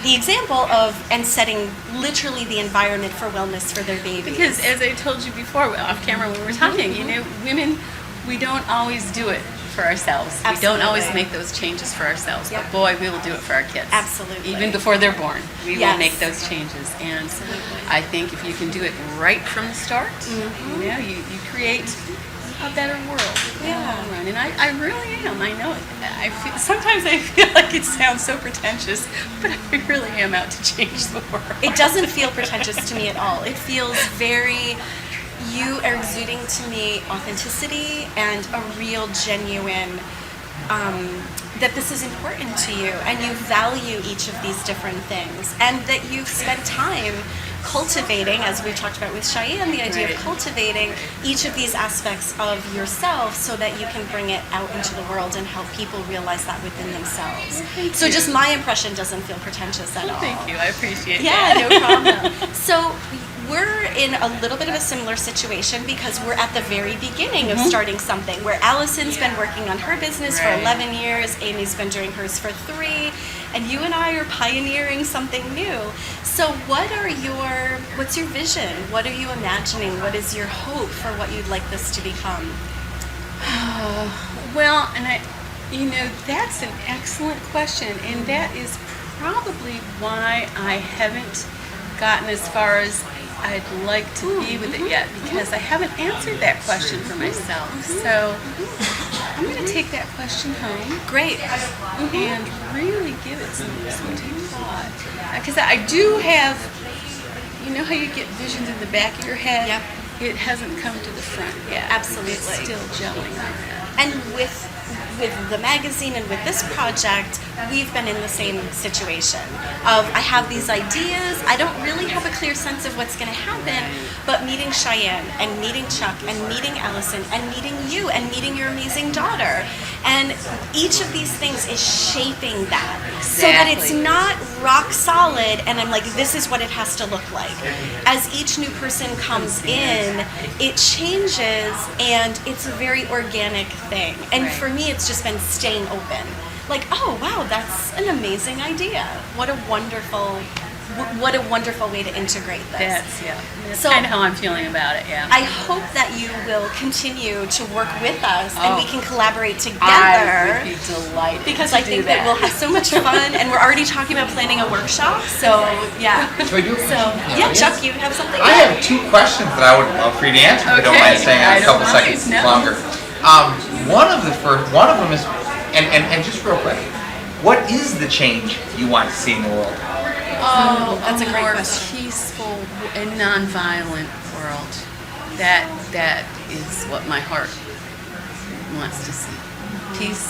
the example of and setting literally the environment for wellness for their babies. Because as I told you before off camera when we were talking, you know, women, we don't always do it for ourselves. We don't always make those changes for ourselves, but boy, we will do it for our kids. Absolutely. Even before they're born, we will make those changes. And I think if you can do it right from the start, you know, you create a better world in the long run. And I really am. I know it. Sometimes I feel like it sounds so pretentious, but I really am out to change the world. It doesn't feel pretentious to me at all. It feels very, you are exuding to me authenticity and a real genuine, that this is important to you and you value each of these different things, and that you've spent time cultivating, as we've talked about with Cheyenne, the idea of cultivating each of these aspects of yourself so that you can bring it out into the world and help people realize that within themselves. So just my impression doesn't feel pretentious at all. Thank you. I appreciate that. Yeah, no problem. So we're in a little bit of a similar situation because we're at the very beginning of starting something, where Allison's been working on her business for 11 years, Amy's been doing hers for 3, and you and I are pioneering something new. So what's your vision? What are you imagining? What is your hope for what you'd like this to become? Well, and that's an excellent question, and that is probably why I haven't gotten as far as I'd like to be with it yet, because I haven't answered that question for myself. So I'm going to take that question home. Great. And really give it some deep thought. Because I do have, you know how you get visions in the back of your head? Yep. It hasn't come to the front yet. Absolutely. It's still gelling on that. And with the magazine and with this project, we've been in the same situation of I have these ideas, I don't really have a clear sense of what's going to happen, but meeting Cheyenne and meeting Chuck and meeting Allison and meeting you and meeting your amazing daughter, and each of these things is shaping that so that it's not rock solid and I'm like, this is what it has to look like. As each new person comes in, it changes and it's a very organic thing. And for me, it's just been staying open. Like, oh wow, that's an amazing idea. What a wonderful way to integrate this. That's So- kind of how I'm feeling about it, I hope that you will continue to work with us and we can collaborate together. I would be delighted Because to I do think that we'll have so much fun, and we're already talking about planning a workshop. So yeah. So I do. Chuck, you have something? I have 2 questions that I would love for you to answer. If you don't mind staying on a couple seconds longer. One of them is, and just real quick, what is the change you want to see in the world? Oh, That's a great more question. peaceful and nonviolent world. That is what my heart wants to see. Peace.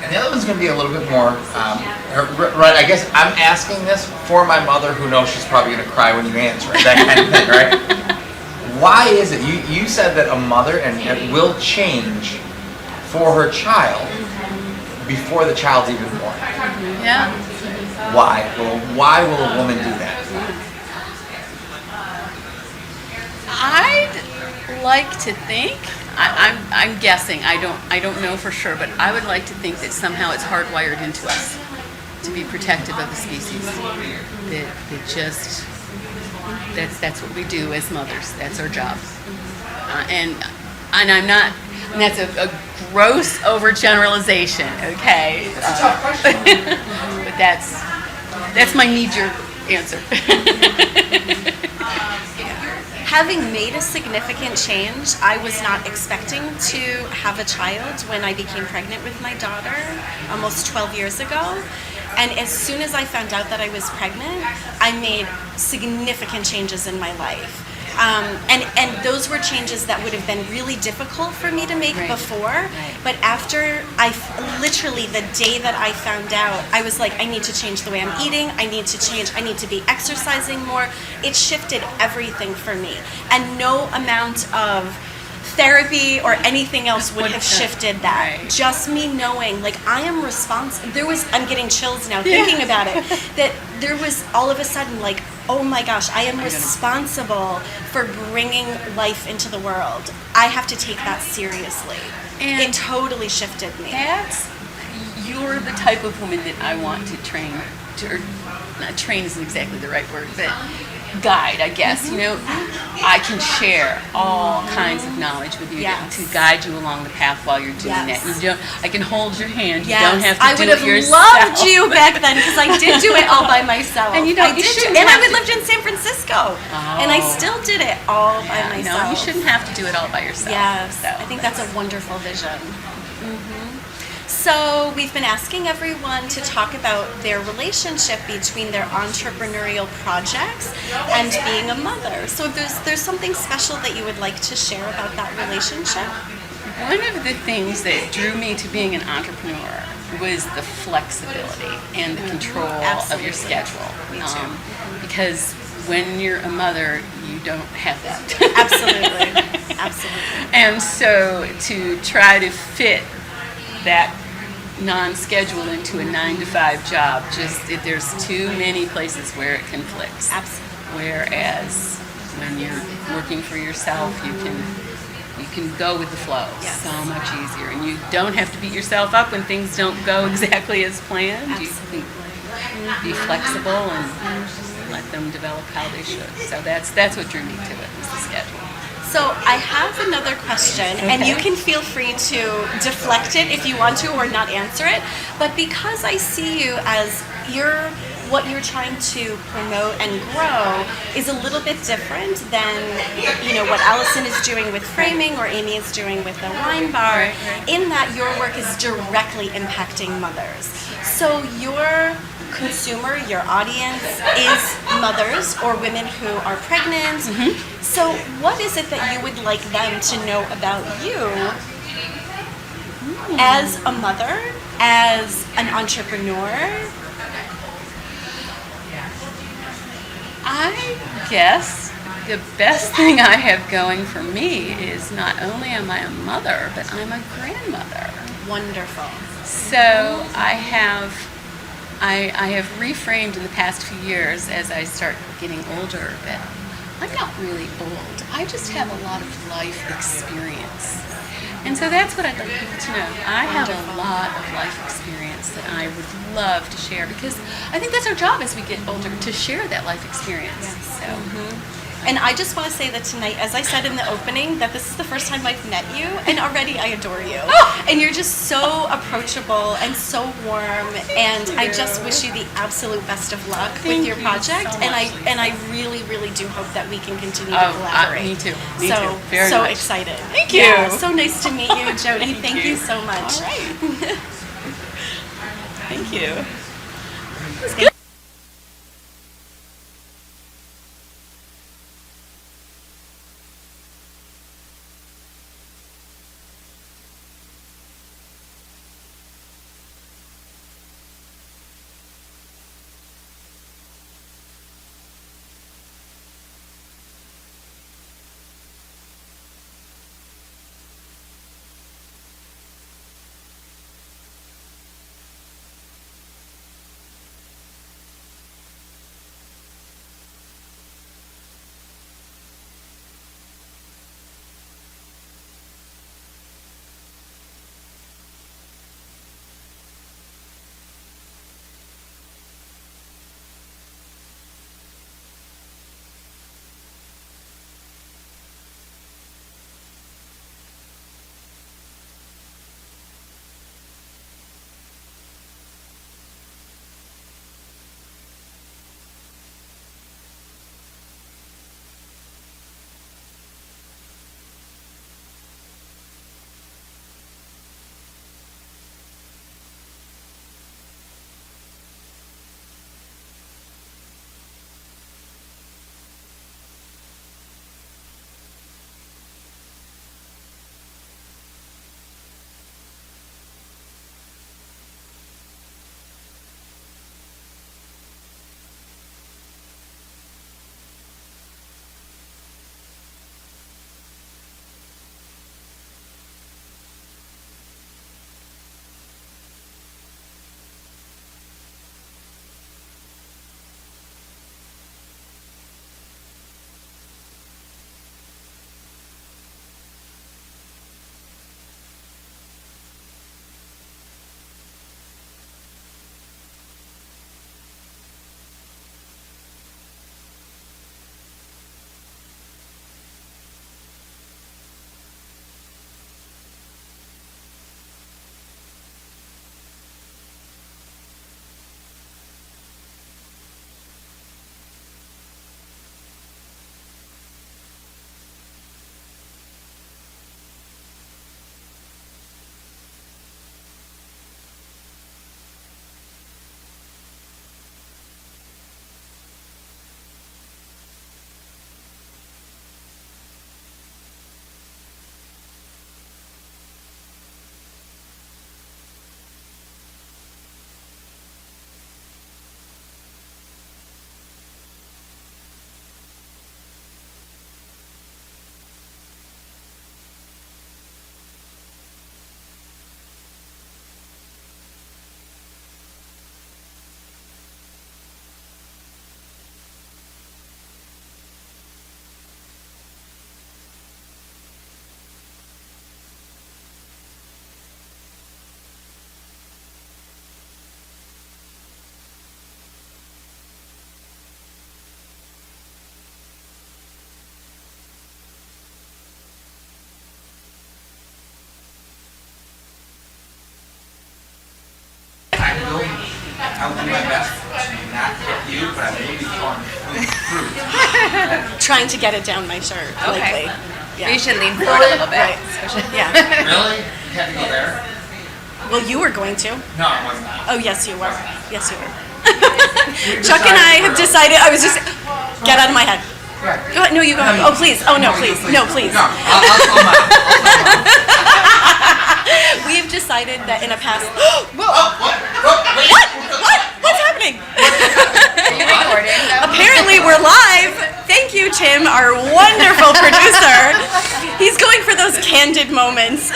And the other one's going to be a little bit more, right, I guess I'm asking this for my mother, who knows she's probably going to cry when you answer it, that kind of thing, right? Why is it, you said that a mother and will change for her child before the child's even born. Yeah. Why? Well, why will a woman do that? I'd like to think, I'm guessing, I don't know for sure, but I would like to think that somehow it's hardwired into us to be protective of the species. That just, that's what we do as mothers. That's our job. And I'm not, and that's a gross overgeneralization, okay? It's a tough question. But that's that's my knee-jerk answer. Having made a significant change, I was not expecting to have a child when I became pregnant with my daughter almost 12 years ago. And as soon as I found out that I was pregnant, I made significant changes in my life. And those were changes that would have been really difficult for me to make before. But after literally the day that I found out, I was like, I need to change the way I'm eating. I need to be exercising more. It shifted everything for me. And no amount of therapy or anything else would have shifted that. Right. Just me knowing, like, I am responsible. I'm getting chills now thinking about it. That there was all of a sudden, like, oh my gosh, I am responsible for bringing life into the world. I have to take that seriously. And it totally shifted me. You're the type of woman that I want to train, or not train isn't exactly the right word, but guide, I guess. You know, I can share all kinds of knowledge with you to guide you along the path while you're doing that. I can hold your hand. You don't have to do it yourself. I would have loved you back then because I did do it all by myself. And I lived in San Francisco, and I still did it all by myself. No, you shouldn't have to do it all by yourself. Yes, I think that's a wonderful vision. So we've been asking everyone to talk about their relationship between their entrepreneurial projects and being a mother. So if there's something special that you would like to share about that relationship? One of the things that drew me to being an entrepreneur was the flexibility and the control of your schedule. Me too. Because when you're a mother, you don't have that. Absolutely. And so to try to fit that non-schedule into a 9-to-5 job, there's too many places where it conflicts. Absolutely. Whereas when you're working for yourself, you can go with the flow so much easier, and you don't have to beat yourself up when things don't go exactly as planned. Absolutely. You can be flexible and let them develop how they should. So that's what drew me to it, was the schedule. So I have another question, and you can feel free to deflect it if you want to or not answer it. But because I see you as what you're trying to promote and grow is a little bit different than what Allison is doing with framing or Amy is doing with the wine bar, in that your work is directly impacting mothers. So your consumer, your audience is mothers or women who are pregnant. So what is it that you would like them to know about you as a mother, as an entrepreneur? I guess the best thing I have going for me is not only am I a mother, but I'm a grandmother. Wonderful. So I have reframed in the past few years as I start getting older that I'm not really old. I just have a lot of life experience. And so that's what I'd like people to know. I have a lot of life experience that I would love to share, because I think that's our job as we get older, to share that life experience. Yes. So. And I just want to say that tonight, as I said in the opening, that this is the first time I've met you, and already I adore you. And you're just so approachable and so warm, and I just wish you the absolute best of luck with your project. So and I really, really do hope that we can continue to collaborate. Me too. Me so, too. Very so much. excited. Thank you. Yeah, so nice to meet you, Jody. Thank you so much. All right. Thank you. I'll do my best to not hit you, but I may be throwing fruit. Trying to get it down my shirt, Okay. likely. Yeah. You should lean forward a little bit. Right. Yeah. Really? You had to go there? Well, you were going to. No, I was not. Oh, yes, you were. Yes, you were. Chuck and I have decided. I was just get out of my head. Go ahead. No, you go ahead. Oh, please. Oh, no, please. No, please. No, I'll throw mine. We've decided that in a past. Whoa! Wait. What? What's happening? Are you recording? Apparently, we're live. Thank you, Tim, our wonderful producer. He's going for those candid moments.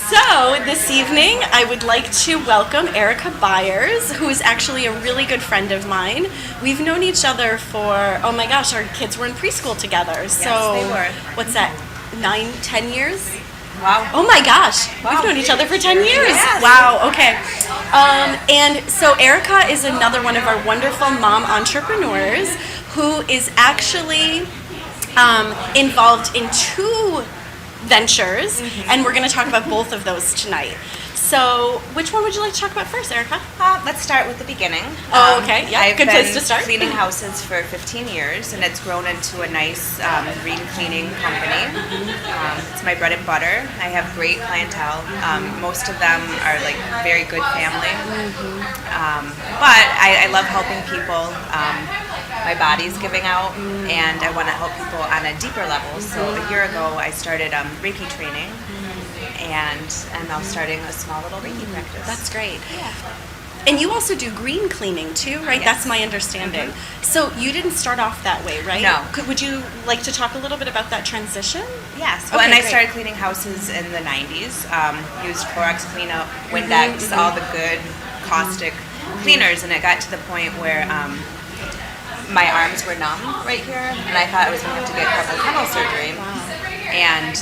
So, this evening, I would like to welcome Erica Byers, who is actually a really good friend of mine. We've known each other for, oh my gosh, our kids were in preschool together. So, they were. What's that, 9, 10 years? Wow. Oh my gosh, we've known each other for 10 years. Yes. Wow, okay. And so Erica is another one of our wonderful mom entrepreneurs who is actually involved in 2 ventures, and we're going to talk about both of those tonight. So, which one would you like to talk about first, Erica? Let's start with the beginning. Oh, okay. Yeah, I've good been place to start. cleaning houses for 15 years, and it's grown into a nice green cleaning company. It's my bread and butter. I have great clientele. Most of them are like very good family. But I love helping people. My body's giving out, and I want to help people on a deeper level. So a year ago, I started Reiki training. And I'm now starting a small little Reiki practice. That's great. And you also do green cleaning too, right? Yes. That's my understanding. So you didn't start off that way, right? No. Would you like to talk a little bit about that transition? Yes. Well, Okay, and I great. started cleaning houses in the 90s. Used Clorox cleanup, Windex, all the good caustic cleaners, and it got to the point where my arms were numb right here, and I thought I was going to have to get carpal tunnel surgery. And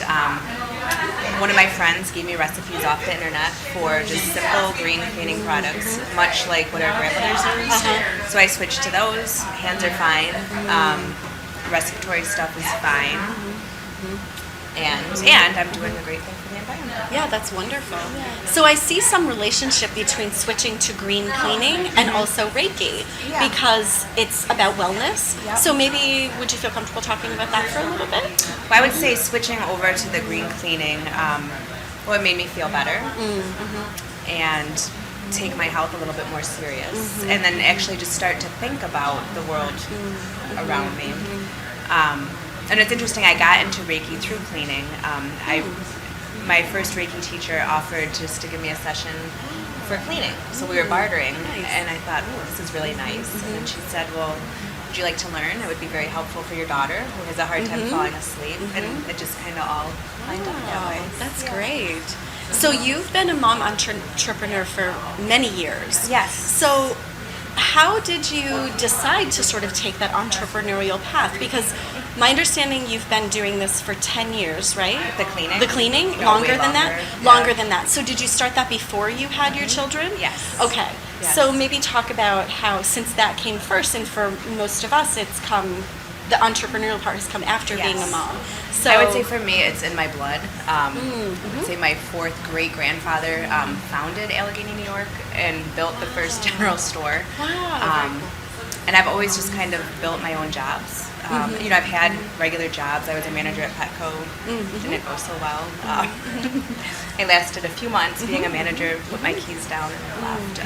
one of my friends gave me recipes off the internet for just simple green cleaning products, much like what our grandmothers used. So I switched to those. Hands are fine. Respiratory stuff is fine. And I'm doing a great thing for the environment. Yeah, that's wonderful. So I see some relationship between switching to green cleaning and also Reiki because it's about wellness. Yep. So maybe would you feel comfortable talking about that for a little bit? Well, I would say switching over to the green cleaning, it made me feel better and take my health a little bit more serious, and then actually just start to think about the world around me. And it's interesting, I got into Reiki through cleaning. My first Reiki teacher offered just to give me a session for cleaning. So we were bartering, and I thought, oh, this is really nice. And then she said, well, would you like to learn? It would be very helpful for your daughter who has a hard time falling asleep. And it just kind of all lined up that way. That's great. So you've been a mom entrepreneur for many years. Yes. So how did you decide to sort of take that entrepreneurial path? Because my understanding, you've been doing this for 10 years, right? The cleaning? The cleaning? No, Longer way than that? longer. Longer Yeah. than that. So did you start that before you had your children? Yes. Okay. Yes. So maybe talk about how, since that came first, and for most of us, the entrepreneurial part has come after being a Yes. mom. So I would say for me, it's in my blood. I would say my 4th great-grandfather founded Allegheny, New York, and built the first general store. Wow. And I've always just kind of built my own jobs. I've had regular jobs. I was a manager at Petco. Didn't go so well. I lasted a few months being a manager, put my keys down, and left.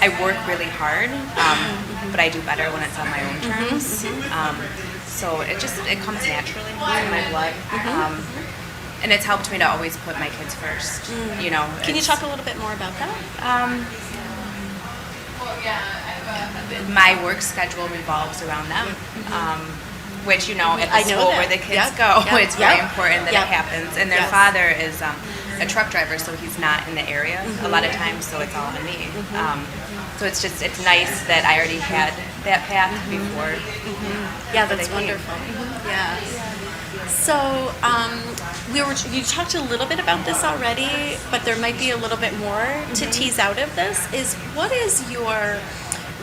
I work really hard, but I do better when it's on my own terms. So it comes naturally. It's in my blood. And it's helped me to always put my kids first. Can you talk a little bit more about that? My work schedule revolves around them, which, at I the know school that. where the kids Yep. go, Yep. it's very Yep. important that Yep. it happens. And their Yes. father is a truck driver, so he's not in the area a lot of times, so it's all on me. So it's nice that I already had that path before. Yeah, that's they wonderful. Yeah. So you talked a little bit about this already, but there might be a little bit more to tease out of this. What is your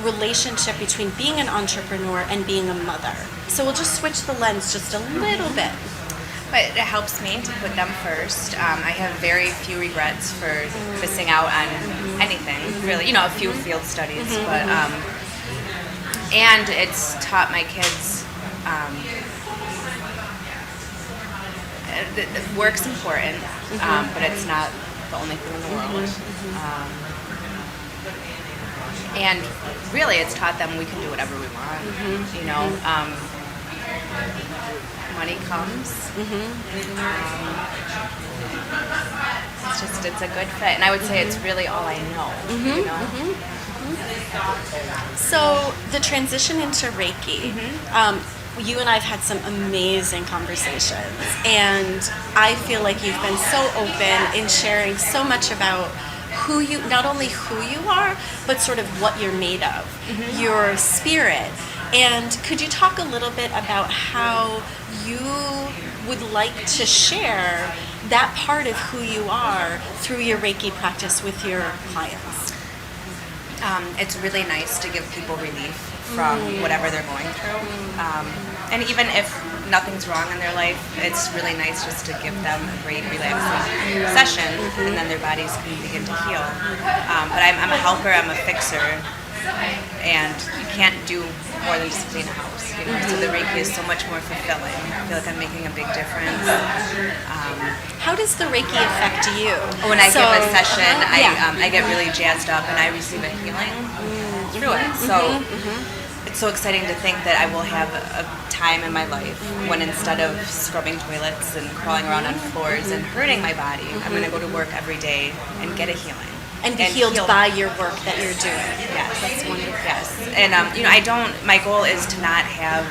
relationship between being an entrepreneur and being a mother? So we'll just switch the lens just a little bit. But it helps me to put them first. I have very few regrets for missing out on anything, really. A few field studies, but and it's taught my kids work's important, but it's not the only thing in the world. And really, it's taught them we can do whatever we want. Money comes. It's a good fit, and I would say it's really all I know. So the transition into Reiki, you and I've had some amazing conversations, and I feel like you've been so open in sharing so much about not only who you are, but sort of what you're made of, your spirit. And could you talk a little bit about how you would like to share that part of who you are through your Reiki practice with your clients? It's really nice to give people relief from whatever they're going through. And even if nothing's wrong in their life, it's really nice just to give them a great relaxing session, and then their bodies can begin to heal. But I'm a helper, I'm a fixer, and you can't do more than just clean a house. So the Reiki is so much more fulfilling. I feel like I'm making a big difference. How does the Reiki affect you? When I give a session, I get really jazzed up and I receive a healing through it. So it's so exciting to think that I will have a time in my life when instead of scrubbing toilets and crawling around on floors and hurting my body, I'm going to go to work every day and get a healing. And be healed by your work that you're doing. Yes, that's wonderful. Yes, and my goal is to not have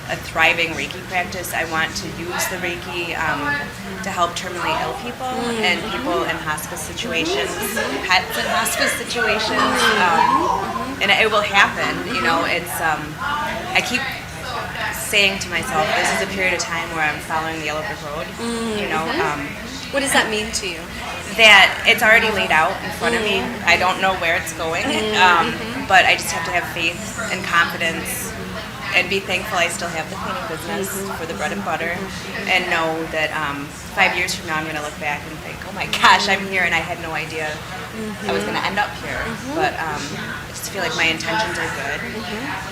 a thriving Reiki practice. I want to use the Reiki to help terminally ill people and people in hospice situations, pets in hospice situations, and it will happen. I keep saying to myself, this is a period of time where I'm following the yellow brick road. What does that mean to you? That it's already laid out in front of me. I don't know where it's going, but I just have to have faith and confidence and be thankful I still have the cleaning business for the bread and butter, and know that 5 years from now I'm going to look back and think, oh my gosh, I'm here and I had no idea I was going to end up here. But I just feel like my intentions are good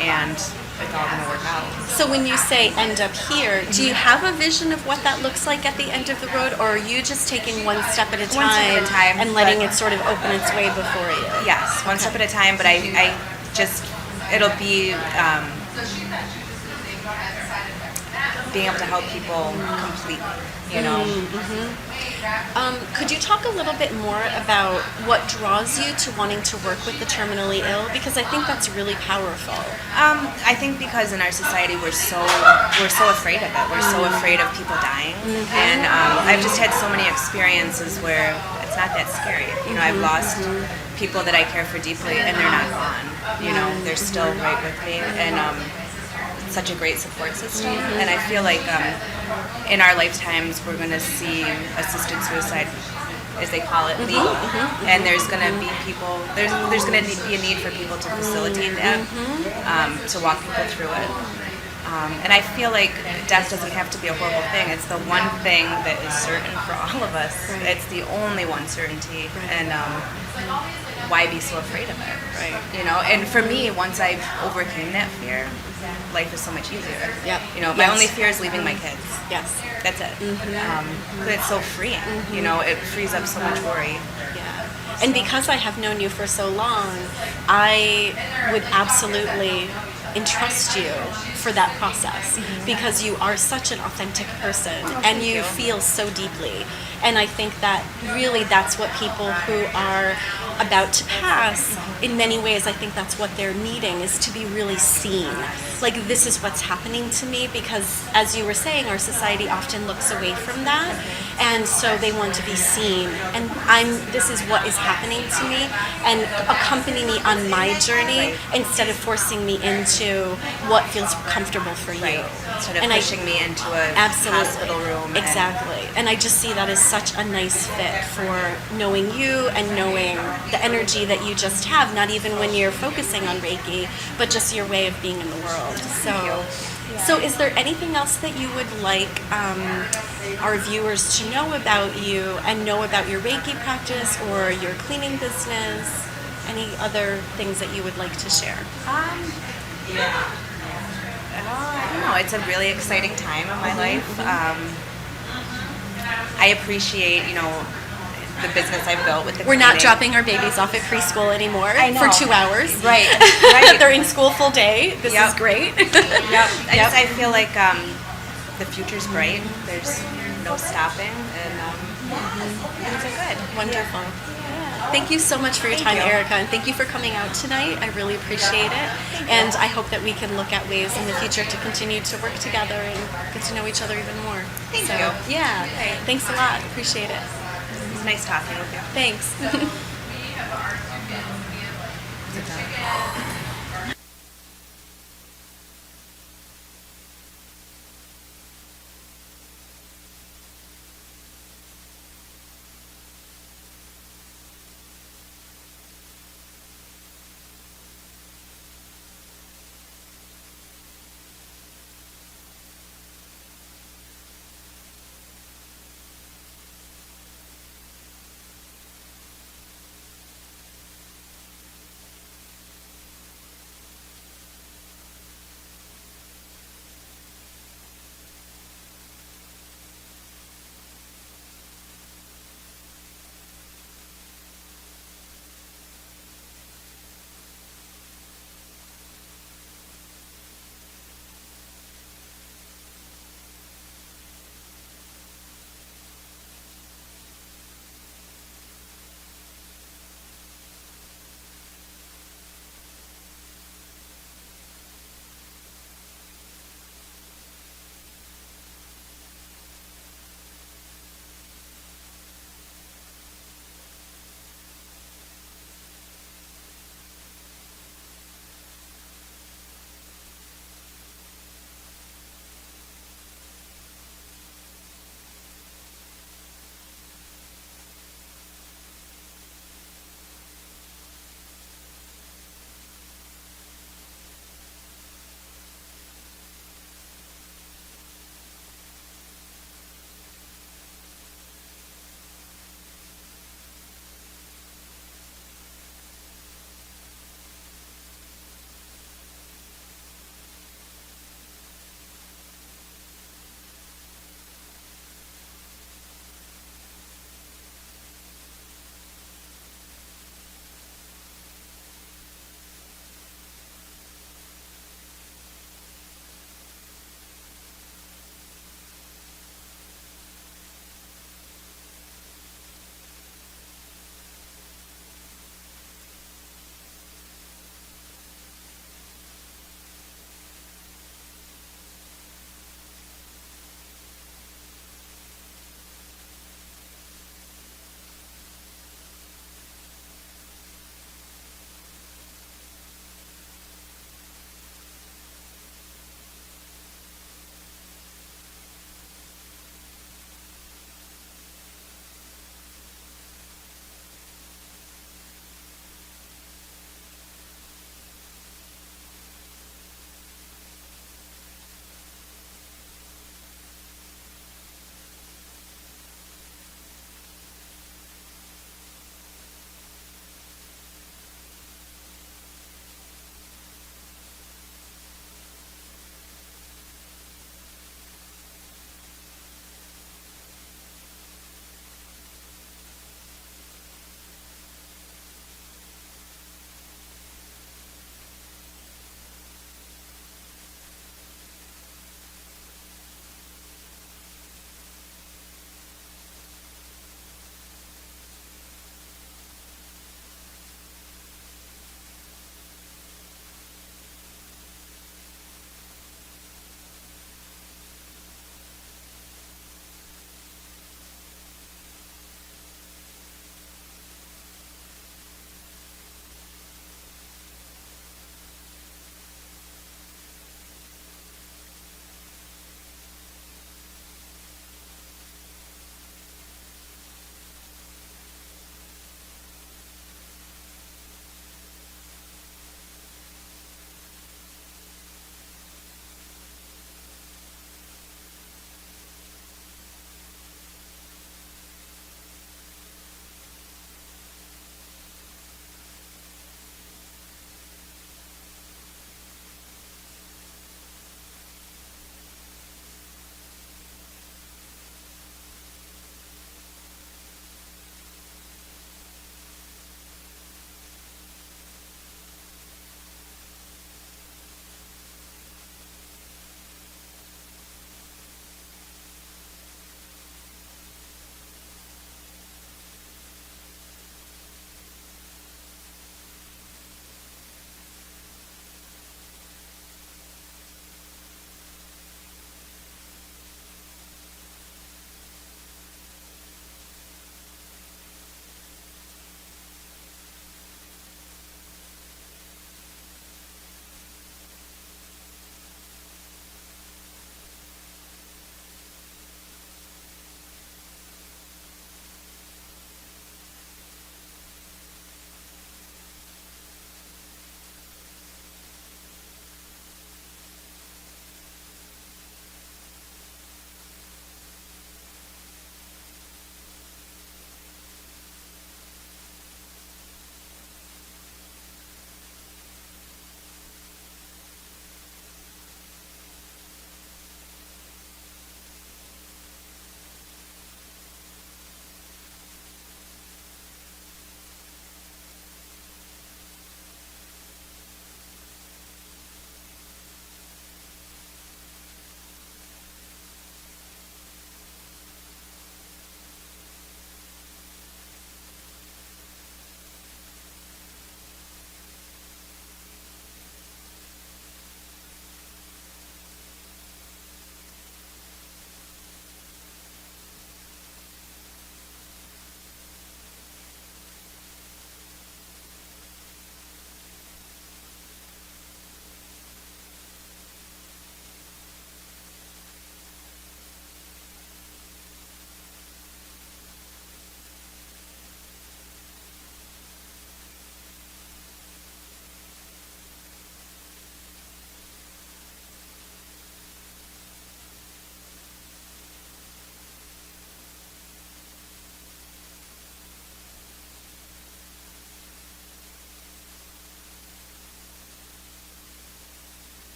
and it's all going to work out. So when you say end up here, do you have a vision of what that looks like at the end of the road, or are you just taking one step at a time, and letting it sort of open its way before you? Yes, one step at a time, but it'll be being able to help people completely, Could you talk a little bit more about what draws you to wanting to work with the terminally ill? Because I think that's really powerful. I think because in our society we're so afraid of it. We're so afraid of people dying, and I've just had so many experiences where it's not that scary. I've lost people that I care for deeply, and they're not gone. They're still right with me, and such a great support system. And I feel like in our lifetimes we're going to see assisted suicide, as they call it, legal, and there's going to be people. There's going to be a need for people to facilitate that, to walk people through it. And I feel like death doesn't have to be a horrible thing. It's the one thing that is certain for all of us. Right. It's the only one certainty, and why be so afraid of it? Right. And for me, once I overcame that fear, life is so much easier. Yep. My only fear is leaving my kids. Yes. That's it. But it's so freeing. It frees up so much worry. Yeah. And because I have known you for so long, I would absolutely entrust you for that process, because you are such an authentic person and you feel so deeply. And I think that really that's what people who are about to pass, in many ways, I think that's what they're needing, is to be really seen. Like, this is what's happening to me, because as you were saying, our society often looks away from that, and so they want to be seen. And this is what is happening to me, and accompany me on my journey instead of forcing me into what feels comfortable for you. Right. Instead of And pushing me into a Absolutely. hospital room. and- Exactly. And I just see that as such a nice fit for knowing you and knowing the energy that you just have, not even when you're focusing on Reiki, but just your way of being in the world. So is there anything else that you would like our viewers to know about you and know about your Reiki practice or your cleaning business? Any other things that you would like to share? I don't know. It's a really exciting time in my life. I appreciate, the business I've built with the We're not cleaning. dropping our babies off at preschool anymore I know. for 2 hours. Right. Right. They're in school full day. This Yep. is great. Yep. Yep. I feel like the future's bright. There's no stopping, and things are good. Wonderful. Thank you so much for your time, you. Erica, and thank you for coming out tonight. I really appreciate it. And I hope that we can look at ways in the future to continue to work together and get to know each other even more. Thank so, you. Yeah. Okay. Thanks a lot. Appreciate it. It was nice talking with you. Thanks.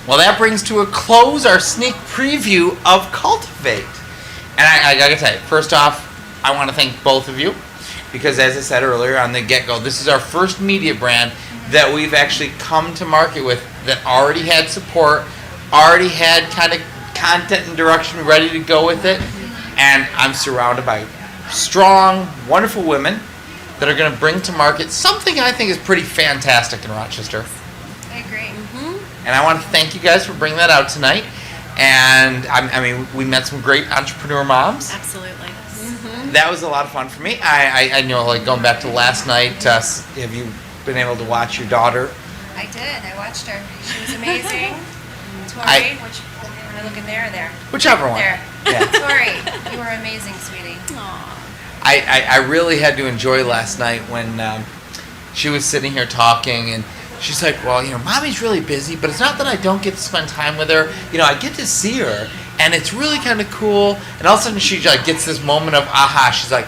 Well, that brings to a close our sneak preview of Cultivate. And I gotta tell you, first off, I want to thank both of you because, as I said earlier on the get-go, this is our first media brand that we've actually come to market with that already had support, already had kind of content and direction ready to go with it. And I'm surrounded by strong, wonderful women that are going to bring to market something I think is pretty fantastic in Rochester. I agree. And I want to thank you guys for bringing that out tonight. And I mean, we met some great entrepreneur moms. Absolutely. That was a lot of fun for me. I know, like going back to last night, have you been able to watch your daughter? I did. I watched her. She was amazing. Tori, which am I looking there or there? Whichever one. There. Yeah. Tori, you were amazing, sweetie. I really had to enjoy last night when she was sitting here talking, and she's like, well, mommy's really busy, but it's not that I don't get to spend time with her. I get to see her, and it's really kind of cool. And all of a sudden she like gets this moment of aha. She's like,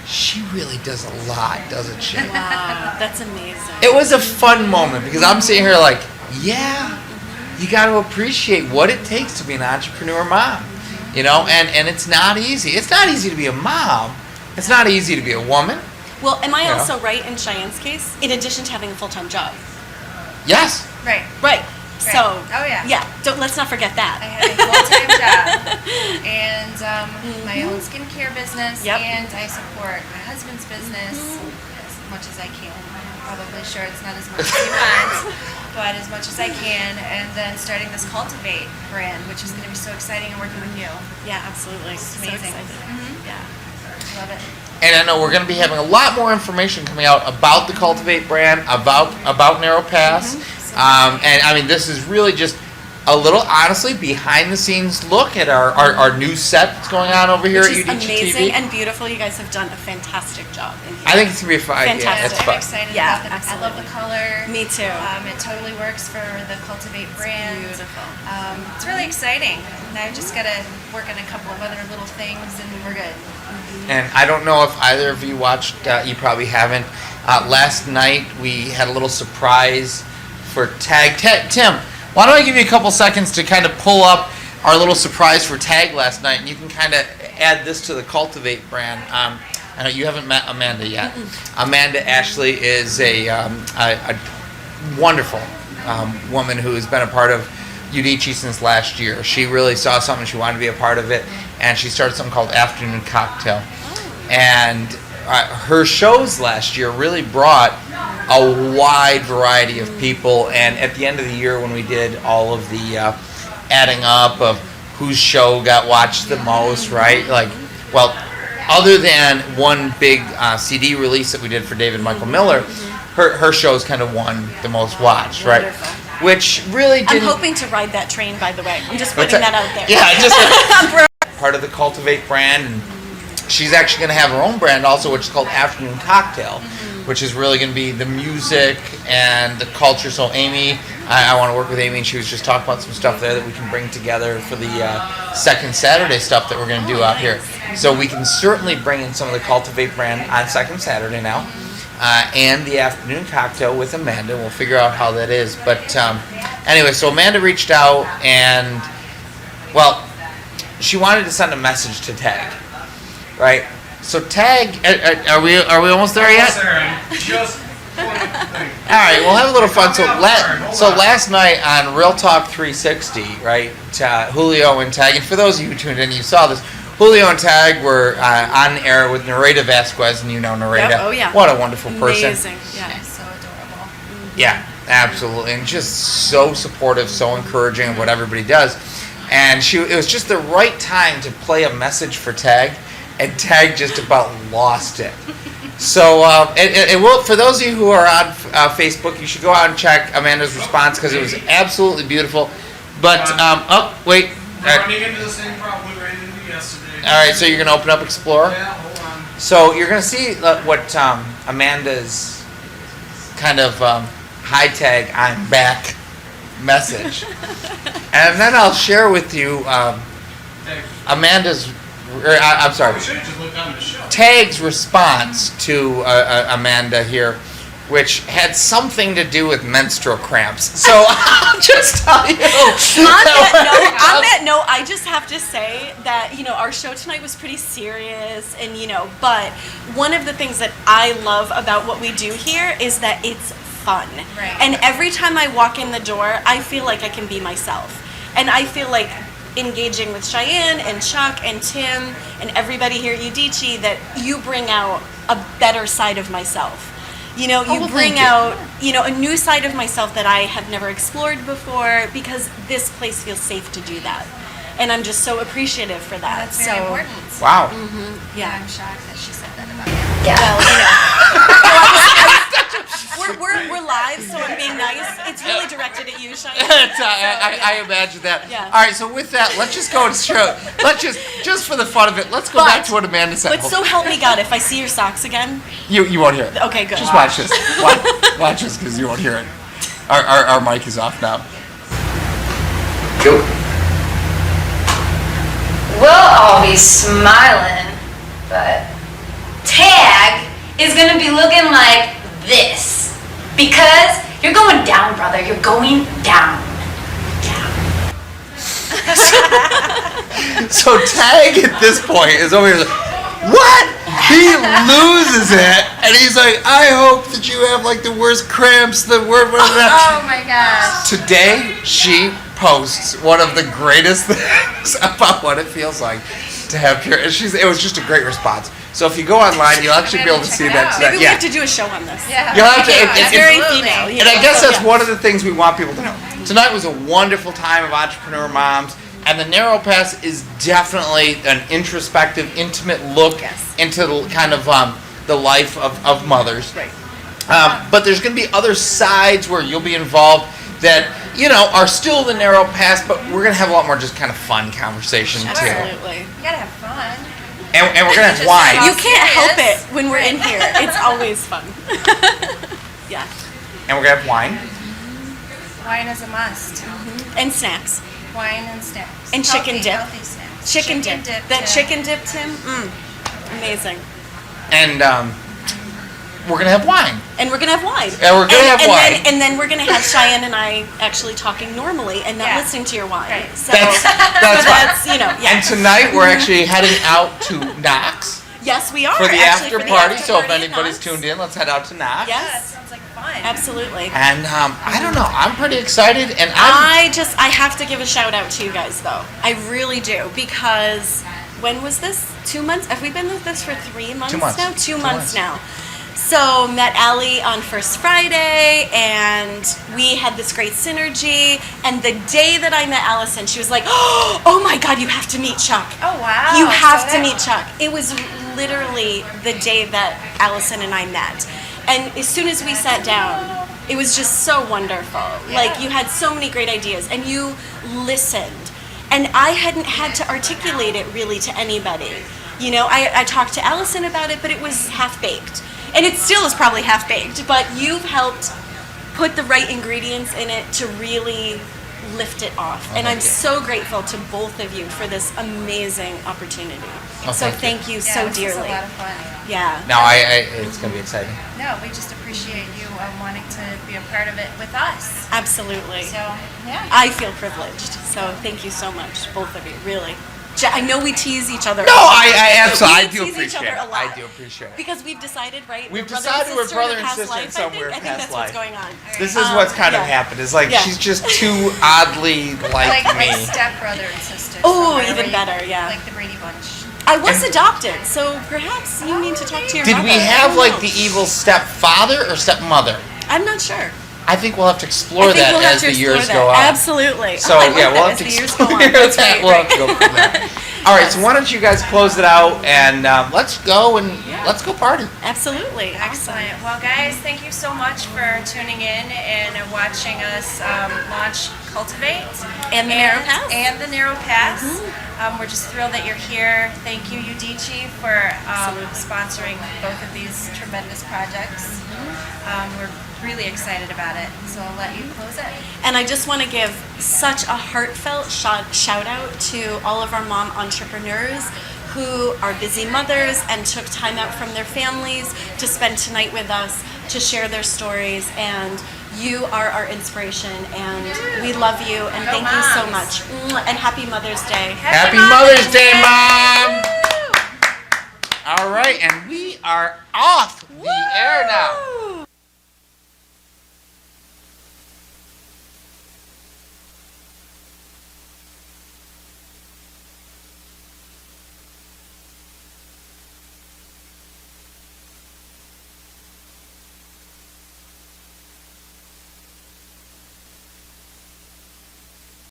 she really does a lot, doesn't she? Wow, that's amazing. It was a fun moment because I'm sitting here like, yeah, you got to appreciate what it takes to be an entrepreneur mom. And it's not easy. It's not easy to be a mom. It's not easy to be a woman. Well, am I Yeah. also right in Cheyenne's case? In addition to having a full-time job. Yes. Right. Right. So. Oh, yeah. Yeah. Let's not forget that. I have a full-time job and my own skincare business, Yep. and I support my husband's business as much as I can. I'm probably sure it's not as much as you want, but as much as I can. And then starting this Cultivate brand, which is going to be so exciting, and working with you. Yeah, absolutely. It's So amazing. excited. Yeah. Love it. And I know we're going to be having a lot more information coming out about the Cultivate brand, about Narrow Pass. And I mean, this is really just a little, honestly, behind the scenes look at our new set that's going on over here Which is at amazing Udicci.TV. and beautiful. You guys have done a fantastic job in here. I think it's going to be fun. Yeah, Fantastic. it's I'm fun. excited Yeah, about it. I love the color. Me too. It totally works for the Cultivate brand. Beautiful. It's really exciting. And I've just got to work on a couple of other little things, and we're good. And I don't know if either of you watched, you probably haven't. Last night we had a little surprise for Tag. Tim, why don't I give you a couple seconds to kind of pull up our little surprise for Tag last night, and you can kind of add this to the Cultivate brand. I know you haven't met Amanda yet. Amanda Ashley is a wonderful woman who has been a part of Udicci since last year. She really saw something, she wanted to be a part of it, and she started something called Afternoon Cocktail. And her shows last year really brought a wide variety of people, and at the end of the year when we did all of the adding up of whose show got watched the most, right? Like, well, other than one big CD release that we did for David Michael Miller, her shows kind of won the most watched, right? Wonderful. Which really I'm didn't... hoping to ride that train, by the way. I'm just What's putting that out there. Yeah, just part of the Cultivate brand, and she's actually going to have her own brand also, which is called Afternoon Cocktail, which is really going to be the music and the culture. So Amy, I want to work with Amy, and she was just talking about some stuff there that we can bring together for the Second Saturday stuff that we're going to do out here. So we can certainly bring in some of the Cultivate brand on Second Saturday now, and the Afternoon Cocktail with Amanda. We'll figure out how that is. But anyway, so Amanda reached out, and, well, she wanted to send a message to Tag, right? So Tag, are we almost there yet? Just All right, we'll have a little fun. So last night on Real Talk 360, right? Julio and Tag, and for those of you who tuned in, you saw this. Julio and Tag were on air with Nareda Vasquez, and you know Nareda. Yep. Oh yeah. What a wonderful person. Amazing. Yeah. So adorable. Yeah, absolutely, and just so supportive, so encouraging of what everybody does. And it was just the right time to play a message for Tag, and Tag just about lost it. So, it will, for those of you who are on Facebook, you should go out and check Amanda's response because it was absolutely beautiful. But, oh, wait. We're running into the same problem we ran into yesterday. All right, so you're going to open up Explorer? Yeah, hold on. So you're going to see what Amanda's kind of high tag I'm back message. And then I'll share with you Amanda's, We should have just looked on the show. Tag's response to Amanda here. which had something to do with menstrual cramps. So I'll just tell you. On that note, I just have to say that, our show tonight was pretty serious and, but one of the things that I love about what we do here is that it's fun. Right. And every time I walk in the door, I feel like I can be myself. And I feel like engaging with Cheyenne and Chuck and Tim and everybody here at Udicci that you bring out a better side of myself. You bring out, a new side of myself that I have never explored before because this place feels safe to do that. And I'm just so appreciative for that. That's very important. Wow. Yeah. I'm shocked that she said that about you. We're live, so I'm being nice. It's really directed at you, Cheyenne. I imagine that. Yeah. All right, so with that, let's just go to show. Let's just for the fun of it, let's go back to what Amanda said. But so help me God, if I see your socks again. You won't hear it. Okay, good. Just watch this. Watch this, because you won't hear it. Our mic is off now. Go. We'll all be smiling, but Tag is gonna be looking like this. Because you're going down, brother. You're going down. So Tag at this point is over here like, what? He loses it, and he's like, I hope that you have like the worst cramps, the worst. Oh my gosh. Today, she posts one of the greatest things about what it feels like to have pure. It was just a great response. So if you go online, you'll actually be able to see that. Maybe we have to do a show on this. Yeah. You'll have to. It's very female. And I guess that's one of the things we want people to know. Tonight was a wonderful time of entrepreneur moms, and the Narrow Pass is definitely an introspective, intimate look into the kind of the life of mothers. Right. But there's going to be other sides where you'll be involved that are still the Narrow Pass, but we're going to have a lot more just kind of fun conversation too. Absolutely. You gotta have fun. And we're going to have wine. You can't help it when we're in here. It's always fun. Yeah. And we're going to have wine. Wine is a must. And snacks. Wine and snacks. And chicken dip. Healthy snacks. Chicken dip. That too. chicken dip, Tim. Amazing. And we're going to have wine. And we're gonna have wine. And we're gonna have wine. And then we're gonna have Cheyenne and I actually talking normally and not Yeah. listening to your wine. Right. So That's fine. yeah. And tonight we're actually heading out to Knox Yes, we are. for the actually, after for the party. after So if party at anybody's Knox. tuned in, let's head out to Knox. Yeah, that Yes, sounds like fun. absolutely. And I don't know, I'm pretty excited, and I have to give a shout out to you guys though. I really do, because when was this? 2 months? Have we been with this for 3 months, 2 months. now? 2 2 months months. now. So met Allie on First Friday, and we had this great synergy. And the day that I met Allison, she was like, "Oh my God, you have to meet Chuck. Oh wow. You have So to meet Chuck." It was literally the day that Allison and I met. And as soon as we sat down, it was just so wonderful. Like, you had so many great ideas, and you listened. And I hadn't had to articulate it really to anybody. I talked to Allison about it, but it was half-baked. And it still is probably half-baked, but you've helped put the right ingredients in it to really lift it off. And I'm so grateful to both of you for this amazing opportunity. So thank you so This was dearly. a lot of fun. Yeah. no, it's gonna be exciting. No, we just appreciate you wanting to be a part of it with us. Absolutely. So yeah. I feel privileged. So thank you so much, both of you, really. I know we tease each other. No, I absolutely, I We do tease each appreciate other it. a lot. I do appreciate it. Because we've decided, right? We've brother decided and we're sister brother in a and past sister in life, some I think. weird I think past that's life. what's going on. This is what's kind of yeah. happened. Is like Yeah. she's just too oddly like me. Like stepbrother and sister. Oh, somewhere even where you- better, yeah. Like the Brady Bunch. I was adopted, so perhaps you need to talk to your Did mother. we I have don't like know. the evil stepfather or stepmother? I'm not sure. I think we'll have to explore I think that we'll have as to the explore years that. go on. Absolutely. So I like yeah, that, we'll as have to the years go explore on. That's that. right, We'll right. have to go from there. All right, so why don't you guys close it out and let's go party. Absolutely. Excellent. Well, guys, thank you so much for tuning in and watching us launch Cultivate And the Narrow Pass. And the Narrow Pass. We're just thrilled that you're here. Thank you, Udicci, for sponsoring both of these tremendous projects. We're really excited about it. So I'll let you close it. And I just want to give such a heartfelt shout out to all of our mom entrepreneurs who are busy mothers and took time out from their families to spend tonight with us. to share their stories, and you are our inspiration, and we love you, and thank you so much. And happy Mother's Day. Happy Mother's Day, Mom! All right, and we are off the air now.